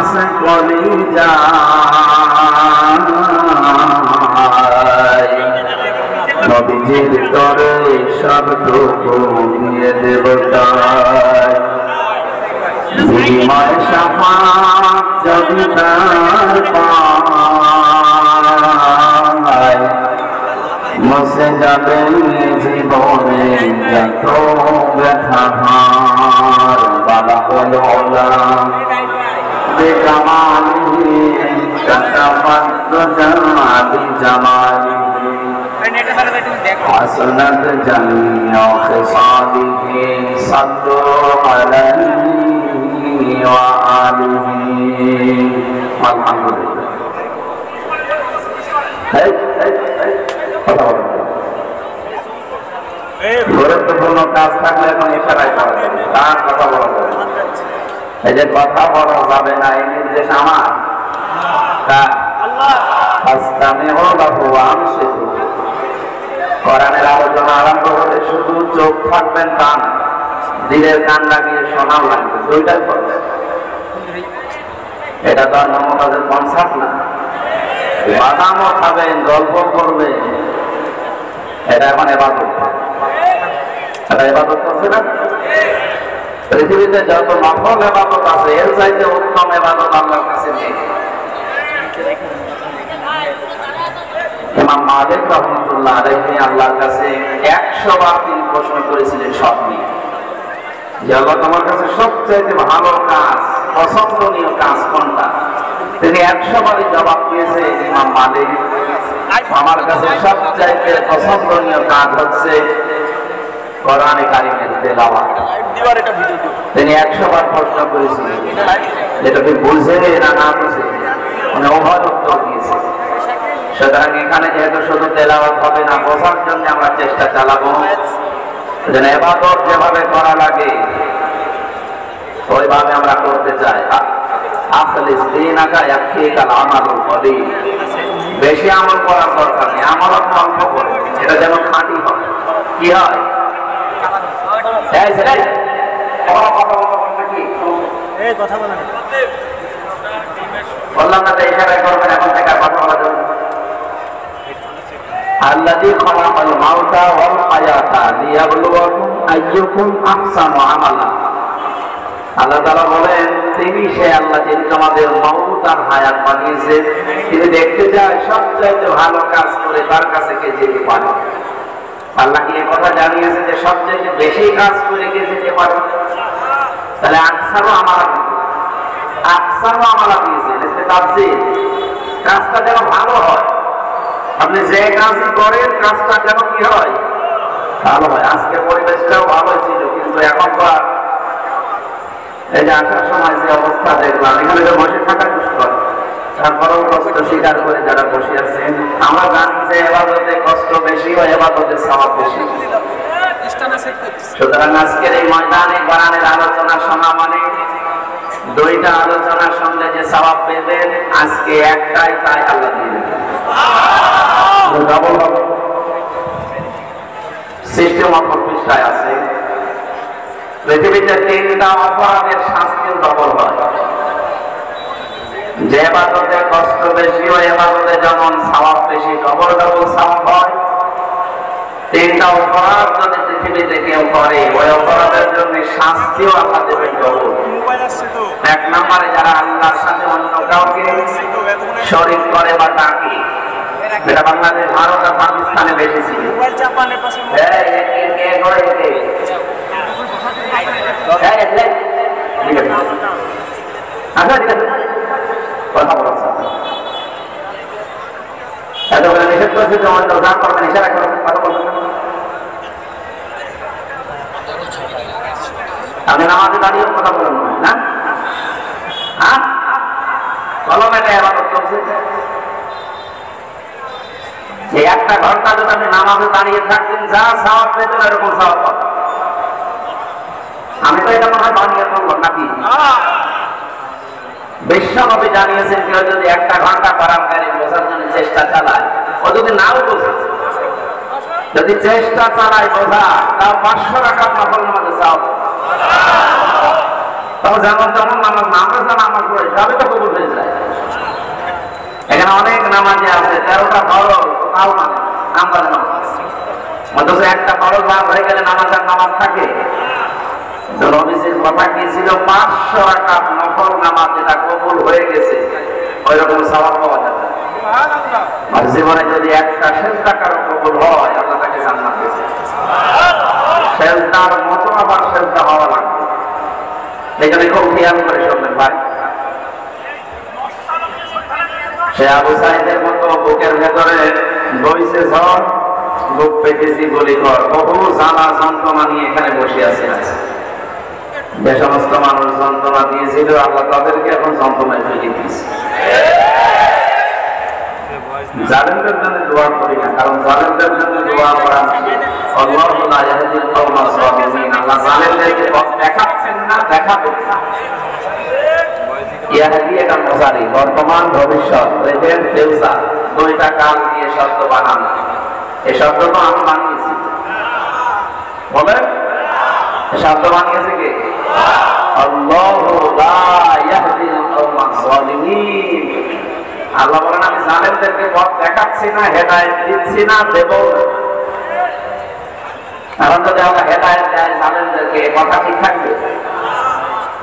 আছে কলিজায় নবীজির তরে সবটুকু দিয়ে দেব তাই বিনিময় শাফাত যদি তার পায় মুছে যাবে জীবনে যত ব্যথা হার বাবা বলো ওলাম বেকামালি কাতাবাত জামালি জামালি حسنت جميع خصاله صلوا عليه وآله الحمد لله গুরুত্বপূর্ণ কাজ থাকলে এখন ইশারায় করা যাবে, তার কথা বলা যাবে। এই যে কথা বলা যাবে না এই নির্দেশ আমার কোরআনের আলোচনা আরম্ভ হলে শুধু চোখ থাকবেন তা না, দিলের কান লাগিয়ে শোনাও লাগবে, দুইটাই করবে। এটা তো আর মমতাজের কনসার্ট না, বাদামও খাবেন, গল্প করবেন, এটা এখন ইবাদত। এটা ইবাদত করছে না? পৃথিবীতে যত নফল ইবাদত আছে এর চাইতে উত্তম ইবাদত আল্লাহর কাছে নেই। ইমাম মালিক রাহমাতুল্লাহ আলাইহি আল্লাহর কাছে 100 বার তিনি প্রশ্ন করেছিলেন সব নিয়ে, যে আল্লাহ তোমার কাছে সবচেয়ে ভালো কাজ, পছন্দনীয় কাজ কোনটা? তিনি 100 বারই জবাব দিয়েছে, ইমাম মালিক আমার কাছে সবচেয়ে পছন্দনীয় কাজ হচ্ছে কোরআনে কারিমের তেলাওয়াত। তিনি 100 বার প্রশ্ন করেছিলেন, যেটা কি বুঝে না না বুঝে, মানে উভয় উত্তর দিয়েছে। সুতরাং এখানে যেহেতু শুধু তেলাওয়াত হবে না, বোঝার জন্য আমরা চেষ্টা চালাবো যেন ইবাদত যেভাবে করা লাগে ওইভাবে আমরা করতে চাই। আখলিস দীনাকা ইয়াকফিকাল আমালুল কলিল, বেশি আমল করার দরকার নেই, আমল আপনি অল্প করুন, এটা যেন খাঁটি হয়। কি হয়? এই ছেলে কথা বলেন, বললাম না যে ইশারা করবেন, এখন থেকে কথা বলা যাবে। আল্লাযী খালাকাল মাউতা ওয়াল হায়াতা লিয়াবলুয়াকুম আইয়ুকুম আহসানু আমালা। আল্লাহ তাআলা বলেন তিনি সে আল্লাহ যিনি তোমাদের মওত আর হায়াত বানিয়েছে, তিনি দেখতে চায় সবচেয়ে ভালো কাজ করে তার কাছে কে যেতে পারে। আল্লাহ কি এই কথা জানিয়েছে যে সবচেয়ে বেশি কাজ করে কে যেতে পারে? তাহলে আকসারু আমালা, আকসারু আমালা দিয়েছে, তাফসীর কাজটা যেন ভালো হয়। আপনি যে কাজ করেন কাজটা যেন কি হয়? ভালো হয়। আজকে পরিবেশটাও ভালো ছিল, কিন্তু এখন তো এই যে আসার সময় যে অবস্থা দেখলাম, এখানে তো বসে থাকা দুষ্কর, তারপরেও কষ্ট স্বীকার করে যারা বসে আছেন। আমরা জানি যে ইবাদতে কষ্ট বেশি হয়, ইবাদতে সওয়াব বেশি। সুতরাং আজকের এই ময়দানে কোরআনের আলোচনা শোনা মানে দুইটা আলোচনার সঙ্গে যে সওয়াব পেবেন, আজকে একটাই তাই আল্লাহ দিয়ে দেবেন। সিস্টেম অপর পৃষ্ঠায় আছে, পৃথিবীতে 3টা অপরাধের শাস্তিও ডবল হয়। যে ইবাদতে কষ্ট বেশি হয়, ইবাদতে যেমন সওয়াব বেশি, ডবল ডবল সওয়াব হয়। 3টা অপরাধ যদি পৃথিবীতে কেউ করে, ওই অপরাধের জন্য শাস্তিও আল্লাহ দেবেন ডবল। 1 নম্বরে যারা আল্লাহর সাথে অন্য কাউকে শরীক করে বা ডাকে, এটা বাংলাদেশ, ভারত আর পাকিস্তানে বেশি ছিল। কথা বলছে নিষেধ করেছে যে অন্য যা করবেন ইশারা করবেন, কথা বলবেন। আপনি নামাজে দাঁড়িয়ে কথা বলেন না, হ্যাঁ কলমে ইবাদত চলছে। এই 1টা ঘন্টা যদি আপনি নামাজে দাঁড়িয়ে থাকতেন, যা সওয়াব পেতেন এরকম সওয়াব পাবেন। আমি তো এটা মনে হয় বানিয়ে বললাম নাকি? বিশ্বনবী জানিয়েছেন কেউ যদি 1টা ঘন্টা কোরআন বোঝার জন্য চেষ্টা চালায়, ও যদি নাও বোঝে, যদি চেষ্টা চালায় বোঝা, তাও 500 রাকাত নফল নামাজে সওয়াব। তাও যেমন তেমন নামাজ না, আমরা নামাজ পড়ে করি সবই তো কবুল হয়ে যায়। এখানে অনেক নামাজি আছে 13টা ফরজ তাও মানে নাম্বার নামাজ, অথচ একটা ফরজ বাদ হয়ে গেলে নামাজের নামাজ থাকে। নবীজির কথা কি ছিল? 500 রাকাত নফল নামাজ যেটা কবুল হয়ে গেছে ওই রকম সওয়াব পাওয়া যাবে। আর জীবনে যদি একটা সেজদা কারো কবুল হয় আল্লাহ তাকে জান্নাত দেবে। সেজদার মতো আবার সেজদা হওয়া লাগবে। এখানে খুব খেয়াল করে শুনবেন ভাই। সে আবু সাইদের মতো বুকের ভেতরে বইছে ঝড়, বুক পেতেছি বলি ঘর, বহু জ্বালা যন্ত্রণা নিয়ে এখানে বসে আছে। যে সমস্ত মানুষ যন্ত্রণা দিয়েছিল আল্লাহ তাদেরকে এখন যন্ত্রণায় ফেলে দিয়েছে। জালেমদের জন্য দোয়া করি না, কারণ জালেমদের জন্য দোয়া করা আল্লাহু লা ইয়াহদিল কওমাজ যালিমিন। আল্লাহ জালেমদেরকে পথ দেখাচ্ছেন না, দেখাবেন না। ইয়াহদি এটা মুজারি, বর্তমান ভবিষ্যৎ, প্রেজেন্ট ফিউচার, দুইটা কাল দিয়ে শব্দ বানানো। এই শব্দ তো আমি বানিয়েছি, বলেন শব্দ বানিয়েছে কে? আল্লাহু লা ইয়াহদিল কওমাজ যালিমিন। আল্লাহ বলেন আমি জালেমদেরকে পথ দেখাচ্ছি না, হেদায়েত দিচ্ছি না, দেব। কারণ যদি আল্লাহ হেদায়েত দেয় জালেমদেরকে, কথা ঠিক থাকবে?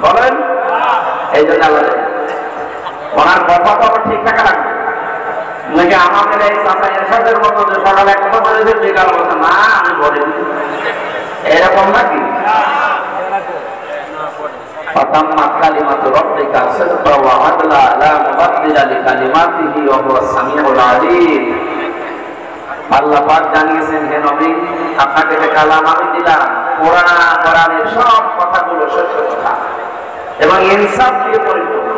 বলেন। এই জন্য আল্লাহ ওনার কথা তো আবার ঠিক থাকা লাগবে। নাকি আমাদের এই চাচা এরশাদের মতো যে সকালে কথা বলেছে বিকাল বলছে না আমি বলিনি, এরকম নাকি? ফাতাম্মাত কালিমাতু রাব্বিকা সিদকান ওয়া আদলা লা মুবাদদিলা লিকালিমাতিহি ওয়া হুয়াস সামিউল আলীম। আল্লাহ পাক জানিয়েছেন, হে নবী আপনাকে যে কালাম আমি দিলাম কোরআনের সব কথাগুলো সত্য কথা এবং ইনসাফ দিয়ে পরিপূর্ণ।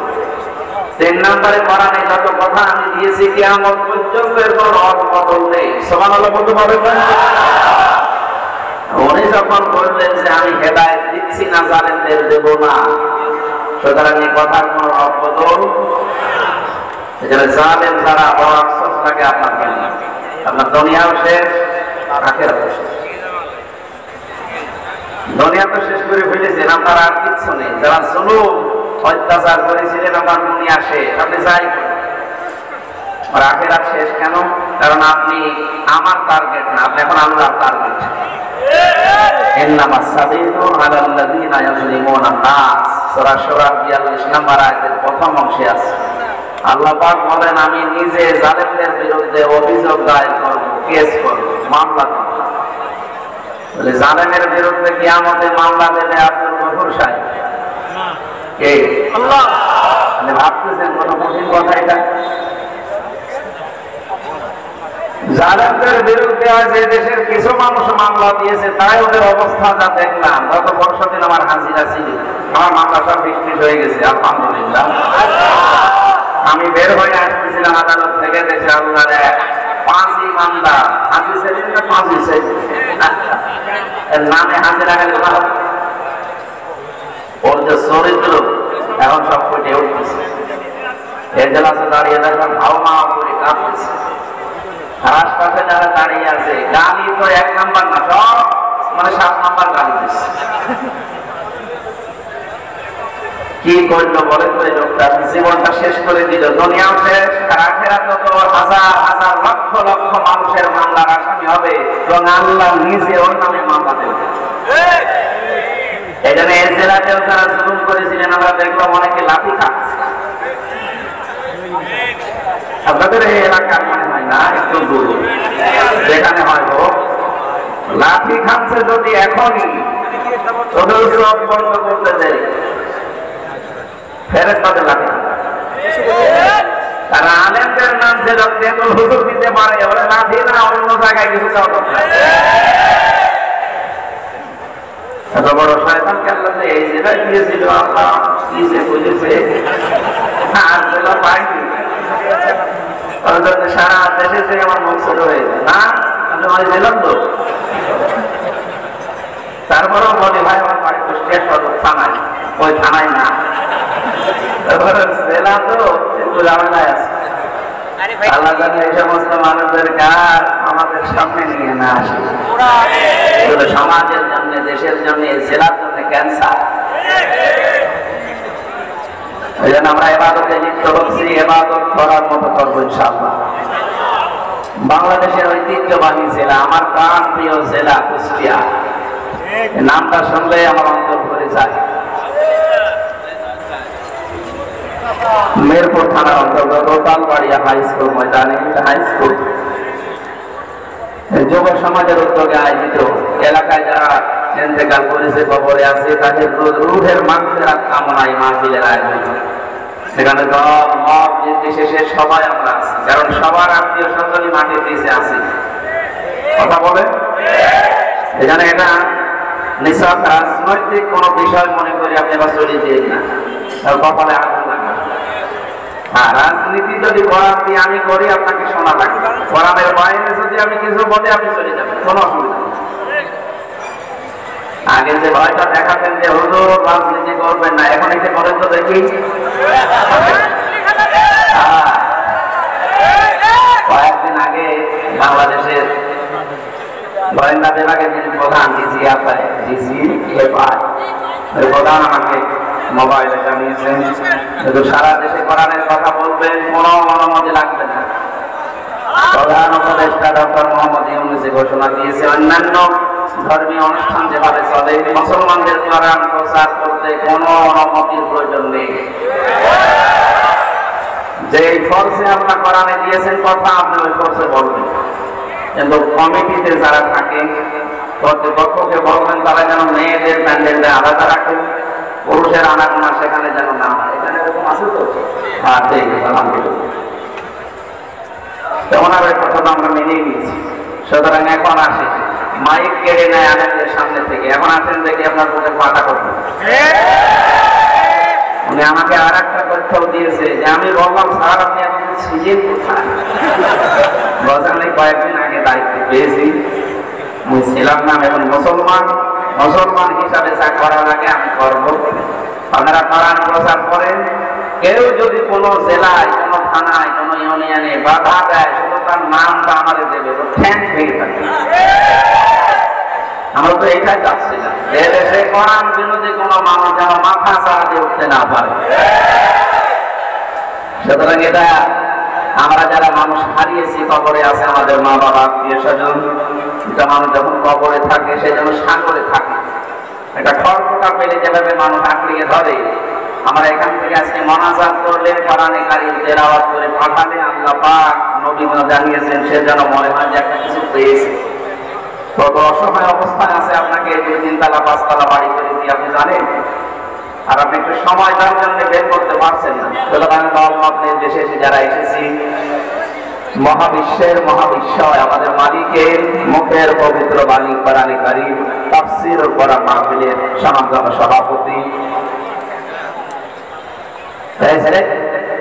3 নম্বরে কোরআনে যত কথা আমি দিয়েছি কিয়ামত পর্যন্ত এর কোনো অদল নেই। সুবহানাল্লাহ বলতে পারবেন? উনি যখন বললেন যে আমি হেদায়েত দিচ্ছি না, জালেমদের দেব না, সুতরাং এই কথার কোনো অবদল। এখানে জালেম ছাড়া বড় আফসোস লাগে আপনার জন্য। আপনার দুনিয়াও শেষ, আখিরাতও শেষ। দুনিয়া তো শেষ করে ফেলেছেন, আপনার আর কিচ্ছু নেই। যারা জুলুম অত্যাচার করেছিলেন আপনার দুনিয়া শেষ, আপনি যাই আর আখিরাত শেষ কেন? কারণ আপনি আমার টার্গেট না, আপনি এখন আল্লাহর টার্গেট। ইন্নামাস সাবিলু আলাল্লাযিনা ইয়াযলিমুনা নাস, সূরা শুরা 42 নম্বর আয়াতের প্রথম অংশে আছে। আল্লাহ পাক বলেন আমি নিজে জালেমদের বিরুদ্ধে অভিযোগ দায়ের করব, কেস করব, মামলা করব। বলে জালেমের বিরুদ্ধে কিয়ামতে মামলা দেবে আব্দুল গফুর সাহেব কে? আল্লাহ। আপনি ভাবতেছেন কত কঠিন কথা এটা? জালেমদের বিরুদ্ধে আজ দেশের কিছু মানুষ মামলা দিয়েছে, তাই ওদের অবস্থা যা দেখলাম। গত বছর দিন আমার হাজিরা ছিল, আমার মামলা সব বিক্রি হয়ে গেছে আলহামদুলিল্লাহ। আমি বের হয়ে আসতেছিলাম আদালত থেকে, দেশে আল্লাহ 5 ইমানদার হাজির ছিলেন না, 5 এর নামে হাজিরা গেলে ওর যে চরিত্র এখন সব ফুটে উঠতেছে। এর জেলাতে দাঁড়িয়ে দেখলাম ভাও মা করে কাঁপতেছে। আশপাশে যারা দাঁড়িয়ে আছে গালি তো 1 নাম্বার না, সব মানে 7 নাম্বার গালি দিচ্ছে। কি করলো বলেন তো এই লোকটা? জীবনটা শেষ করে দিল, দুনিয়াও শেষ, আর আখিরাতে তো হাজার হাজার লক্ষ লক্ষ মানুষের মামলার আসামি হবে এবং আল্লাহ নিজে ওর নামে মামলা দেবে। এই জন্য এই জেলাতেও যারা জুলুম করেছিলেন আমরা দেখলাম অনেকে লাঠি খাচ্ছে। আপনাদের এই এলাকার মনে হয় না, একটু দূর যেখানে হয় হোক লাঠি খাচ্ছে। যদি এখনই ওদের সব বন্ধ করতে দেয় ফেরেশতাদের লাঠি, তারা আলেমদের নাম যে তেতুল হুজুর দিতে পারে, ওরা লাঠি না অন্য জায়গায় কিছু চাওয়া দরকার। এত বড় শয়তানকে আল্লাহ এই জেলায় দিয়েছিল, আল্লাহ কি যে বুঝেছে আর জেলা পাইনি। সারা দেশে যে আমার মুখ ছোট হয়ে যায় না, আমি ওই জেলাম তো। তারপরেও বলি ভাই আমার বাড়ি তো স্টেট থানায়, ওই থানায় না, জেলা তো ঝামেলায় আছে। আল্লাহ জানে এই সমস্ত মানুষদের কাজ আমাদের সামনে নিয়ে না আসে। সমাজের জন্য, দেশের জন্য, জেলার জন্য ক্যান্সার। এই জন্য আমরা ইবাদতে লিপ্ত হচ্ছি, ইবাদত করার মতো করবো ইনশাআল্লাহ। বাংলাদেশের ঐতিহ্যবাহী জেলা, আমার প্রাণ প্রিয় জেলা কুষ্টিয়া, নামটা শুনলে আমার অন্তর ভরে যায়। মেরপুর থানার অন্তর্গত তালবাড়িয়া হাই স্কুল ময়দানে হাই স্কুল যুব সমাজের উদ্যোগে আয়োজিত এলাকায় যারা ইন্তেকাল করেছে, কবরে আছে, তাদের রুহের মাগফিরাত কামনায় মাহফিলের আয়োজন। সেখানে দল মত নির্বিশেষে সবাই আমরা আছি, কারণ সবার আত্মীয় স্বজনই মাটির নিচে আছে। কথা বলে এখানে এটা নিছক রাজনৈতিক কোন বিষয় মনে করি আপনি এবার চলে যেন না, তার কপালে আগুন লাগবে। রাজনীতি যদি কোরআন দিয়ে আমি করি আপনাকে শোনা লাগবে, কোরআনের বাইরে যদি আমি কিছু বলি আপনি চলে যাবেন, কোনো অসুবিধা নেই। আগে যে ভয়টা দেখাতেন যে হুজুর রাজনীতি করবেন না, এখন এসে বলেন তো দেখি। কয়েকদিন আগে বাংলাদেশের গোয়েন্দা বিভাগের যিনি প্রধান প্রধান আমাকে মোবাইলে জানিয়েছেন সারা দেশে কোরআনের কথা বলবেন, কোনো অনুমতি লাগবে না। প্রধান উপদেষ্টা ডক্টর মোহাম্মদ ইউনূস ঘোষণা দিয়েছে অন্যান্য ধর্মীয় অনুষ্ঠান যেভাবে চলে মুসলমানদের কোরআন প্রচার করতে কোনো অনুমতির প্রয়োজন নেই। যে ফোর্সে আপনার কোরআনে দিয়েছেন কথা আপনি ওই ফোর্সে বলবেন, কিন্তু কমিটিতে যারা থাকে কর্তৃপক্ষকে বলবেন তারা যেন মেয়েদের প্যান্ডেলটা আলাদা রাখেন, পুরুষের আনাগোনা সেখানে যেন না হয়। এখানে এরকম আছে তো? হ্যাঁ, ঠিক আছে, আলহামদুলিল্লাহ। ওনার ওই কথাটা আমরা মেনেই নিয়েছি। সুতরাং এখন আসে মাইক কেড়ে নেয় আলেমদের সামনে থেকে, এখন আসেন দেখি আপনার বুকে পাটা করবেন। উনি আমাকে আর একটা তথ্য দিয়েছে যে আমি বললাম স্যার আপনি এখন ছিলেন কোথায়? বলছেন কয়েকদিন আগে দায়িত্ব পেয়েছি, আমি ছিলাম না, এখন মুসলমান হিসাবে যা করার আগে আমি করবো। আপনারা কোরআন প্রচার করেন, কেউ যদি কোনো জেলায়, কোনো থানায়, কোনো ইউনিয়নে বাধা দেয়, শুধু তার নামটা আমাদের দেবে, ঠ্যাং ভেঙে থাকে। আমরা তো এটাই চাচ্ছিলাম, এদেশে কোরআন বিরোধী কোনো মানুষ যেন মাথা ছাড়া দিয়ে উঠতে না পারে। সুতরাং এটা আমরা যারা মানুষ হারিয়েছি, কবরে আছে আমাদের মা বাবা আত্মীয় স্বজন, এটা মানুষ যখন কবরে থাকে সে যেন সাগরে থাকে। এটা খড়ফোটা পেলে যেভাবে মানুষ আঁকড়িয়ে ধরে, আমরা এখান থেকে আজকে মোনাজাত করলে কোরআনে কারীম তেলাওয়াত করে পাঠালে আল্লাহ পাক নবী জানিয়েছেন সে যেন মনে হয় যে একটা কিছু পেয়েছে। কত অসহায় অবস্থায় আছে, আপনাকে 2-3 তালা 5 তালা বাড়ি করে দিয়ে আপনি জানেন, আর আপনি একটু সময় তার জন্য বের করতে পারছেন না। সুতরাং আপনাদের দেশে এসে যারা এসেছি, মহাবিশ্বের মহাবিশ্বয় আমাদের মালিকের মুখের পবিত্র বাণী কোরআনে কারীম তাফসীর ও কোরআন মাহফিলের সমাগম সভাপতি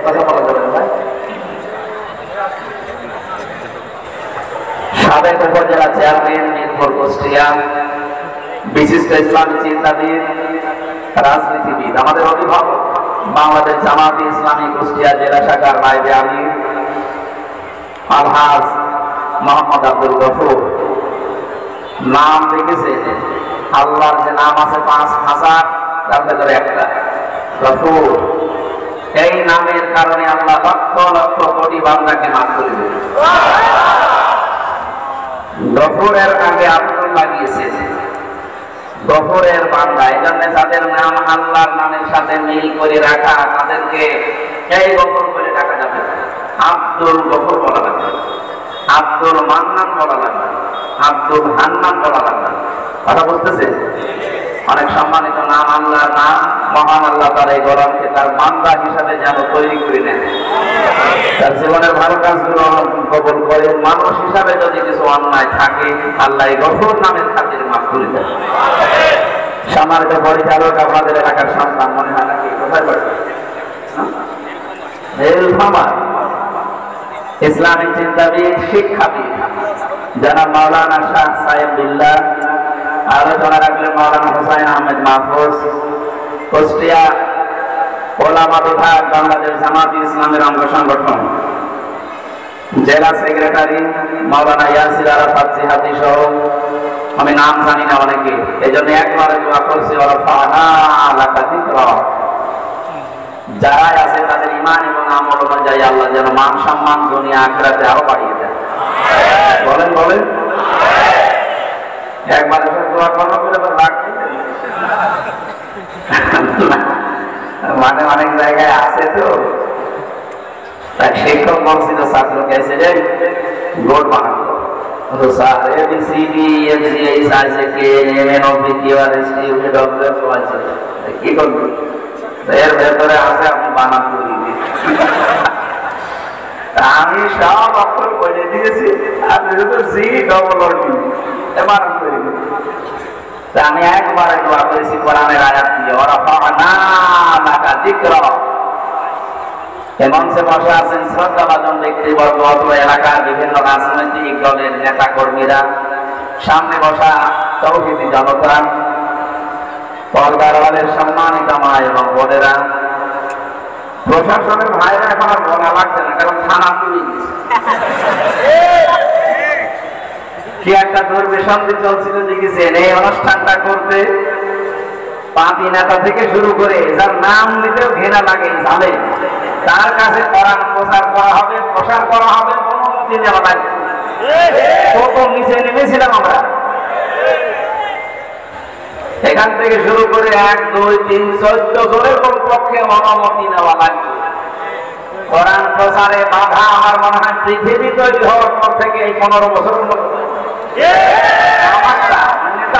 কথা বলা যাবে ভাই, সাবেক উপজেলা চেয়ারম্যান মিরপুর কুষ্টিয়া, বিশিষ্ট ইসলামী চিন্তাবিদ, রাজনীতিবিদ, আমাদের অভিভাবক, বাংলাদেশ জামাতে ইসলামী কুষ্টিয়া জেলা শাখার নায়েবে আমির আলহাজ মোহাম্মদ আব্দুল গফুর। নাম লিখেছে, আল্লাহর যে নাম আছে 5000, তার ভেতরে একটা গফুর। এই নামের কারণে আল্লাহ লক্ষ লক্ষ কোটি বান্দাকে মাফ করে দেবে। গফুরের আগে আব্দুল লাগিয়েছে, গফুরের বান্দা। এই জন্য যাদের নাম আল্লাহর নামের সাথে মিল করে রাখা, তাদেরকে এই গফুর বলে ডাকা যাবে, আব্দুল গফুর বলা লাগবে, আব্দুল মান্নান বলা লাগবে, আব্দুল হান্নান বলা লাগবে। কথা বুঝতেছে? অনেক সম্মানিত নাম আল্লাহর নাম, মহান আল্লাহ তার এই গোলামকে তার বান্দা হিসাবে যেন তৈরি করে নেন, তার জীবনের ভালো কাজগুলো কবুল করে। মানুষ হিসাবে যদি কিছু অন্যায় থাকে, আল্লাহ গফুর নামের খাতিরে মাফ করে দেন। সম্মানিত পরিচালক, আপনাদের এলাকার সন্তান মনে হয় নাকি? কোথায় পড়ে? ইসলামিক চিন্তাবিদ, শিক্ষাবিদ যারা মাওলানা শাহ সাহেবুল্লাহ, আলোচনা রাখলেন মাওলানা হুসাইন আহমেদ মাহফুজ, কুষ্টিয়া ওলামা বিভাগ, বাংলাদেশ জামাতে ইসলামের অঙ্গ সংগঠন, জেলা সেক্রেটারি মাওলানা ইয়াসির আরাফাত জিহাদি সহ আমি নাম জানি না অনেকে, এই জন্য একবারে দোয়া করছি, যারাই আছে ঈমান এবং আমল অনুযায়ী আল্লাহ যেন মান সম্মান দুনিয়া আখিরাতে আরো বাড়িয়ে দেন। বলেন বলেন, একবার এসে দোয়া করবো করে রাখছি। মানে অনেক জায়গায় আছে তো, তাই শিক্ষক বলছিল ছাত্রকে এসে যে গোল বানাবো, স্যার এবিসিডি এফজিএইচ আইসিকে এমএন ওপিকিউআর এসটিইউ ডব্লিউ আছে, কি করবো এর ভেতরে আছে আপনি বানান করে দিন। আমি সব অক্ষর বলে দিয়েছি, আপনি শুধু জি ডবল ডি বানান করে দিন। আমি একবারে দোয়া করেছি কোরআনের আয়াত দিয়ে, ওরা ফানা লাকা যিকরা। মঞ্চে বসে আছেন শ্রদ্ধাভাজন ব্যক্তিবর্গ, অত্র এলাকার বিভিন্ন রাজনৈতিক দলের নেতা কর্মীরা, সামনে বসা তৌহিদি জনতা, পর্দার আড়ালের সম্মানিত মা এবং বোনেরা, প্রশাসনের ভাইরা এখন আর বলা লাগছে না, কারণ থানা তুলে কি একটা দুর্বিসন্ধি চলছিল দেখেছেন। এই অনুষ্ঠানটা করতে পাতি নেতা থেকে শুরু করে যার নাম নিতেও ঘৃণা লাগে জানে, তার কাছে কোরআন প্রচার করা হবে, প্রসার করা হবে, অনুমতি নেওয়া লাগবে। কত নিচে নেমেছিলাম আমরা, এখান থেকে শুরু করে 1 2 3 14 জনের পক্ষে অনুমতি নেওয়া লাগবে। কোরআন প্রচারে বাধা আমার মনে হয় পৃথিবী তৈরি হওয়ার পর থেকে এই 15 বছর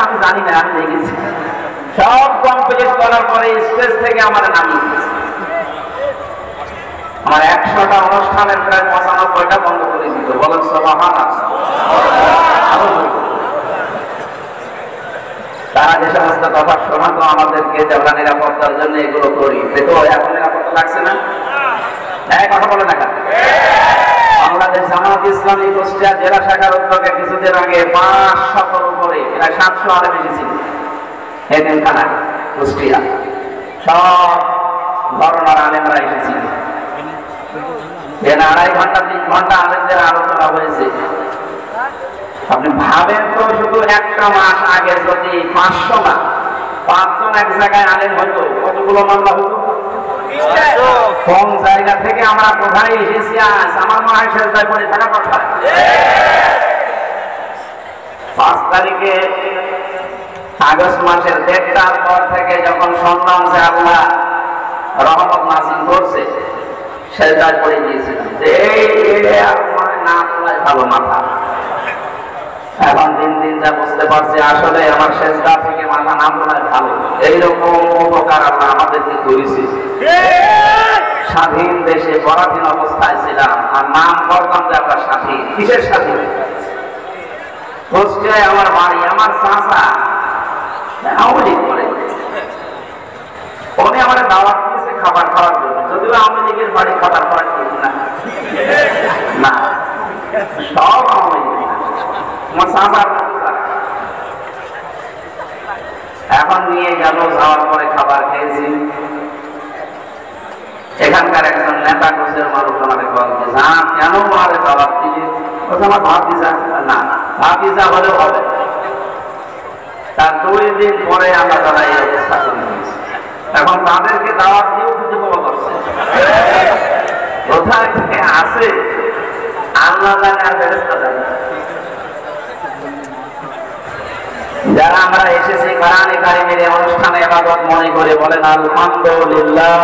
আমি জানি না, আমি দেখেছি সব কমপ্লিট করার পরে স্টেজ থেকে আমার নামিয়ে আমার 100টা অনুষ্ঠানের প্রায় 95টা বন্ধ করে দিত। বলেন সুবহানাল্লাহ। তারা যে সমস্ত কথা শোনাতো আমাদেরকে যে আমরা নিরাপত্তার জন্য এগুলো করি, তো এখন নিরাপত্তা লাগছে না? এক কথা বলে না কেন? বাংলাদেশ জামাত ইসলামী কুষ্টিয়া জেলা শাখার উদ্যোগে কিছুদিন আগে 500 উপরে প্রায় 700 আলেম এসেছিল এতিমখানায় কুষ্টিয়া, সব ঘরনার আলেমরা এসেছিল। 2.5 ঘন্টা 3 ঘন্টা আলেমদের আলোচনা হয়েছে। আপনি ভাবেন তো, শুধু একটা মাস আগে যদি 500 না 5 জন এক জায়গায় আলেম হতো, কতগুলো মামলা হতো? কোন জায়গা থেকে আমরা কোথায় এসেছি আজ? আমার মনে হয় সেজদায় পড়ে থাকা কথা। 5 তারিখে আগস্ট মাসের 1টার পর থেকে যখন শুনলাম যে আল্লাহ রহমত নাযিল করছে, সেজদায় পড়ে গিয়েছিলাম। না তোলাই ভালো মাথা। এখন দিন দিন যা বুঝতে পারছি, আসলে আমার সেজদা থেকে মাথা না তোলাই ভালো। এইরকম উপকার আল্লাহ আমাদেরকে করেছে। স্বাধীন দেশে পরাধীন অবস্থায় ছিলাম, আর নাম করতাম যে আমরা স্বাধীন। কিসের স্বাধীন? কুষ্টিয়ায় আমার বাড়ি, আমার চাচা আওয়ামী লীগ করে, উনি আমার দাওয়াত দিয়েছে খাবার খাওয়ার জন্য, যদিও আওয়ামী লীগের বাড়ি খাবার খাওয়ার ঠিক না, না সব আওয়ামী লীগ। আমার চাচা এখন নিয়ে গেল, যাওয়ার পরে খাবার খেয়েছি। এখানকার একজন নেতা গোছের মানুষ আমাকে বলছে, কেন মারে দাওয়াত দিলে? আমার ভাতিজা। না, ভাতিজা হলে হবে। তার 2 দিন পরে আমরা তারা এই অবস্থা করে দিয়েছি। এখন তাদেরকে দাওয়াত দিয়েও খুঁজে পাওয়া যাচ্ছে কোথায় থেকে আসে আল্লাহ জানে আর ফেরেশতা জানে। যারা আমরা এসেছি কোরআনে কারিমের এই অনুষ্ঠানে ইবাদত মনে করে বলেন আলহামদুলিল্লাহ।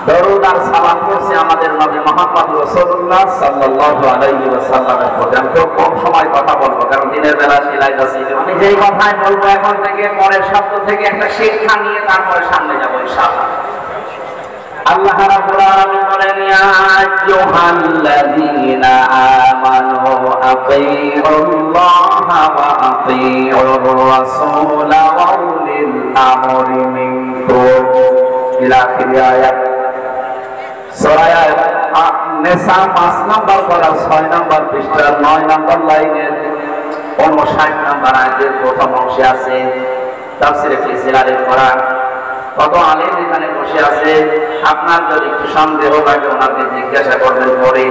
দরুদ আর সালাম করছি আমাদের নবী মুহাম্মদ রাসূলুল্লাহ সাল্লাল্লাহু আলাইহি ওয়াসাল্লামের প্রতি। আমি খুব কম সময় কথা বলবো, কারণ দিনের বেলা সিলাই যাচ্ছে। আমি যেই কথাই বলবো এখন থেকে পরের শব্দ থেকে একটা শিক্ষা নিয়ে তারপরে সামনে যাবো ইনশাআল্লাহ। আল্লাহ রাব্বুল আলামিন বলেন, ইয়া আইয়ুহাল্লাযীনা আমানু আতিউল্লাহা ওয়া আতিউর রাসূলা ওয়া উলিল আমরি মিনকুম ইলা আখির আয়াত। সূরা নিসা 5 নম্বর পারা 6 নম্বর পৃষ্ঠা 9 নম্বর লাইনের 59 নম্বর আয়াতের প্রথম অংশে আছে তাফসীরে ফিসিলারের কোরআন। কত আলেম এখানে বসে আছে, আপনার যদি একটু সন্দেহ লাগে ওনাকে জিজ্ঞাসা করবেন পরে।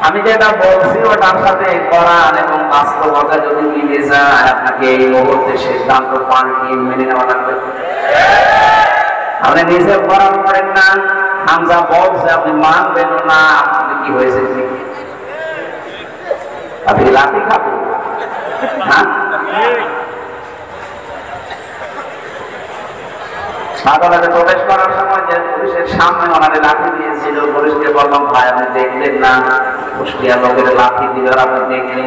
আমি যেটা বলছি ওটার সাথে কোরআন এবং বাস্তবতা যদি মিলে যায়, আপনাকে এই মুহূর্তে সিদ্ধান্ত পাল্টিয়ে মেনে নেওয়া লাগবে। আপনি নিজে পড়ান করেন না, হামজা বলছে আপনি মানবেন না, আপনি কি হয়েছে? আপনি লাঠি খাবেন? হ্যাঁ, আদালতে প্রবেশ করার সময় যে পুলিশের সামনে ওনারে লাঠি দিয়েছিল, পুলিশকে বললাম ভাই আপনি দেখলেন না কুষ্টিয়া লোকের লাঠি দিল, আপনি দেখলেন?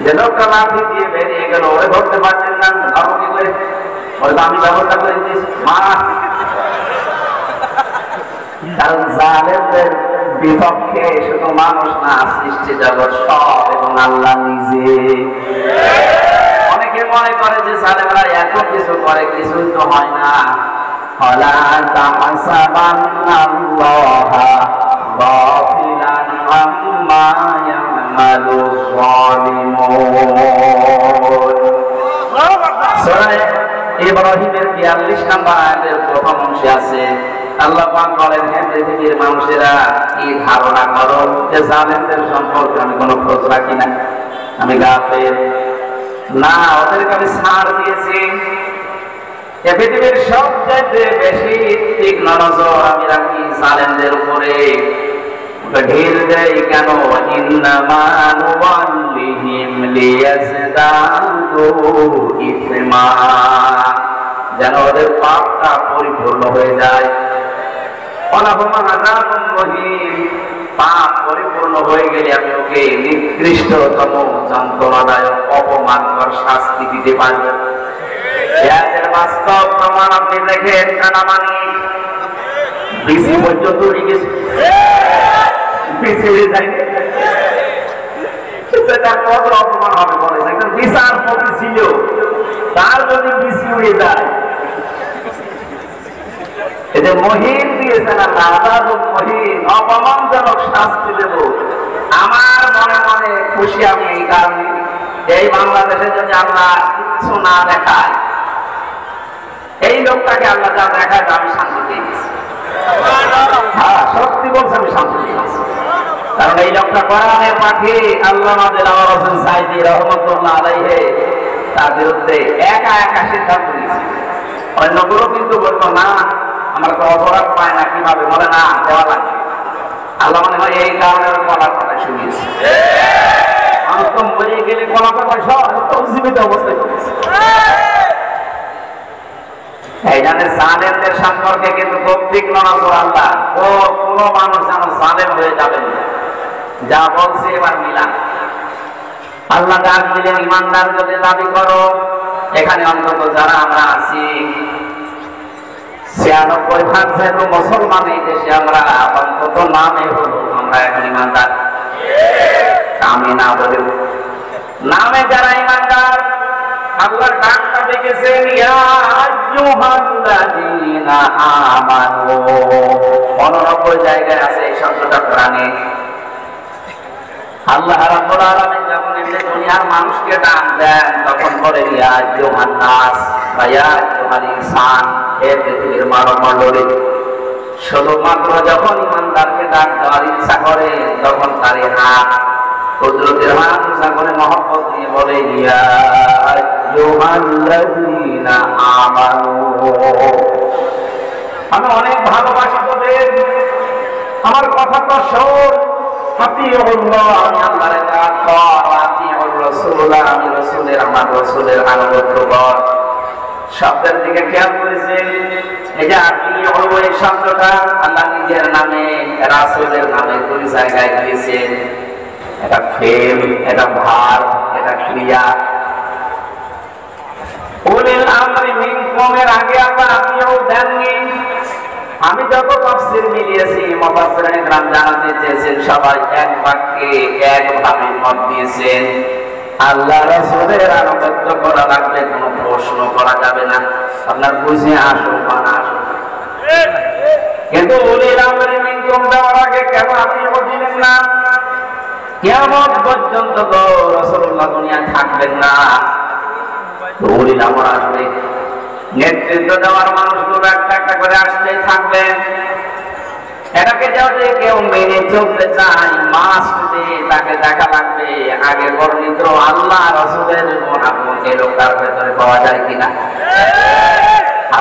যে লোকটা লাঠি দিয়ে বেরিয়ে গেল ওরে ধরতে পারছেন না, ধরো কি করে? ওটা আমি ব্যবস্থা করে দিয়েছি। কারণ জালেমদের বিপক্ষে শুধু মানুষ না, সৃষ্টি জগৎ সব এবং আল্লাহ নিজে। অনেকে মনে করে যে জালেমরা এত কিছু করে, কিছুই তো হয় না। ওয়ালা তাহসাবান্নাল্লাহা গাফিলান আম্মা ইয়ামালুয যালিমুন। সূরা ইব্রাহিমের 42 নম্বর আয়াতের প্রথম অংশে আছে আল্লাহ পাক বলেন, হে পৃথিবীর মানুষেরা, কি ধারণা করো যে জালেমদের সম্পর্কে আমি কোনো খোঁজ রাখি না, আমি গাফেল না, ওদেরকে আমি ছাড় দিয়েছি। এ পৃথিবীর সবচেয়ে বেশি তীক্ষ্ণ নজর আমি রাখি জালেমদের উপরে। ঢিল দেই কেন? ইন্নামা নুওয়াল্লিহিম লিয়াজদাদু ইসমা, যেন ওদের পাপটা পরিপূর্ণ হয়ে যায়। ওয়ালাহুম আযাবুন মুহিন, পাপ পরিপূর্ণ হয়ে গেলে আমি ওকে নিকৃষ্টতম যন্ত্রণাদায়ক অপমানকর শাস্তি দিতে পারব। এর বাস্তব প্রমাণ আপনি দেখেন, কানামানি বিসি পর্যন্ত উড়ে গেছে, বিসি উড়ে যায়, সেটা কত অপমান হবে বলে। একজন বিচারপতি ছিল, তার যদি বিসি উড়ে যায়, এই যে মহিন দিয়েছেন আল্লাহ, মহিন অপমানজনক শাস্তি দেব। আমার মনে মনে খুশি আমি এই কারণে, এই বাংলাদেশে যদি আল্লাহ কিছু না দেখায়, এই লোকটাকে আল্লাহ যা দেখায় আমি শান্তি পেয়েছি। হ্যাঁ, সত্যি বলছে, আমি শান্তি পেয়েছি। কারণ এই লোকটা কোরআনে পাখি আল্লাহ হোসেন সাইদি রহমতুল্লাহ আলাইহি তার বিরুদ্ধে একা একা সিদ্ধান্ত নিয়েছে। অন্যগুলো কিন্তু বলতো না, আমার তো অপরাধ পায় না, কিভাবে বলে না দেওয়া লাগবে। আল্লাহ মনে হয় এই কারণে বলার কথা শুনিয়েছে। মানুষ তো মরে গেলে বলার পয়সা জীবিত অবস্থায় করেছে। এই জানে জালেমদের সম্পর্কে কিন্তু খুব তীক্ষ্ণ নজর আল্লাহ। ও কোনো মানুষ যেন জালেম হয়ে যাবেন না, যা বলছে এবার মিলান। আল্লাহ ডাক দিলেন, ইমানদার যদি দাবি করো, এখানে অন্তত যারা আমরা আছি 96% যেহেতু মুসলমান এই দেশে, আমরা অন্তত নামে হলো আমরা এখন ইমানদার, কামে না বলেও নামে যারা ইমানদার। আল্লাহর ডাকটা দেখেছেন, ইয়া আইয়ুহাল্লাযীনা আমানু, 89 জায়গায় আছে এই শব্দটা কোরআনে। আল্লাহ রাব্বুল আলামিন যখন এই দুনিয়ার মানুষকে ডাক দেন, তখন বলেন ইয়া আইয়ুহান নাস ওয়া ইয়া আইয়ুহাল ইনসান, হে পৃথিবীর মানব মণ্ডলী। শুধুমাত্র যখন ইমানদারকে ডাক দেওয়ার ইচ্ছা করে, তখন তার হাত কুদরতের হাত উঁচা করে মহব্বত নিয়ে বলে ইয়া আইয়ুহাল্লাযীনা আমানু, আমি অনেক ভালোবাসি তোদের, আমার কথা তো শোন। আতিউল্লাহ, আমি আল্লাহর ইতাআত কর, আতিউর রাসূল, আমি রাসূলের, আমার রাসূলের আনুগত্য কর। শব্দের দিকে খেয়াল করেছেন, এই যে আতিউ এই শব্দটা আল্লাহ নিজের নামে, রাসূলের নামে দুই জায়গায় দিয়েছেন। এটা ফেল, এটা ভার, এটা ক্রিয়া। উলিল আমরি মিনকুম এর আগে আল্লাহ আতিউ দেননি। আমি যত তাফসীর মিলিয়েছি, মুফাসসিরিন کرام জানাতে চেয়েছেন, সবাই এক বাক্যে একভাবে মত দিয়েছেন, আল্লাহ রাসূলের আনুগত্য করা লাগবে, কোনো প্রশ্ন করা যাবে না, আপনার বুঝে আসুক বা না আসুক। কিন্তু উলিল আমরি মিনকুম দেওয়ার আগে কেন আপনি বলছিলেন না? কিয়ামত পর্যন্ত তো রাসূলুল্লাহ দুনিয়ায় থাকবেন না, উলিল আমর আসবে। নেতৃত্ব দেওয়ার মানুষগুলো একটা একটা করে আসলেই থাকবে। এটাকে যদি কেউ মেনে চলতে চায়, মাস্ট দিয়ে তাকে দেখা লাগবে আগে বর্ণিত আল্লাহ রাসূলের গুণ এই লোকটার ভেতরে পাওয়া যায় কিনা।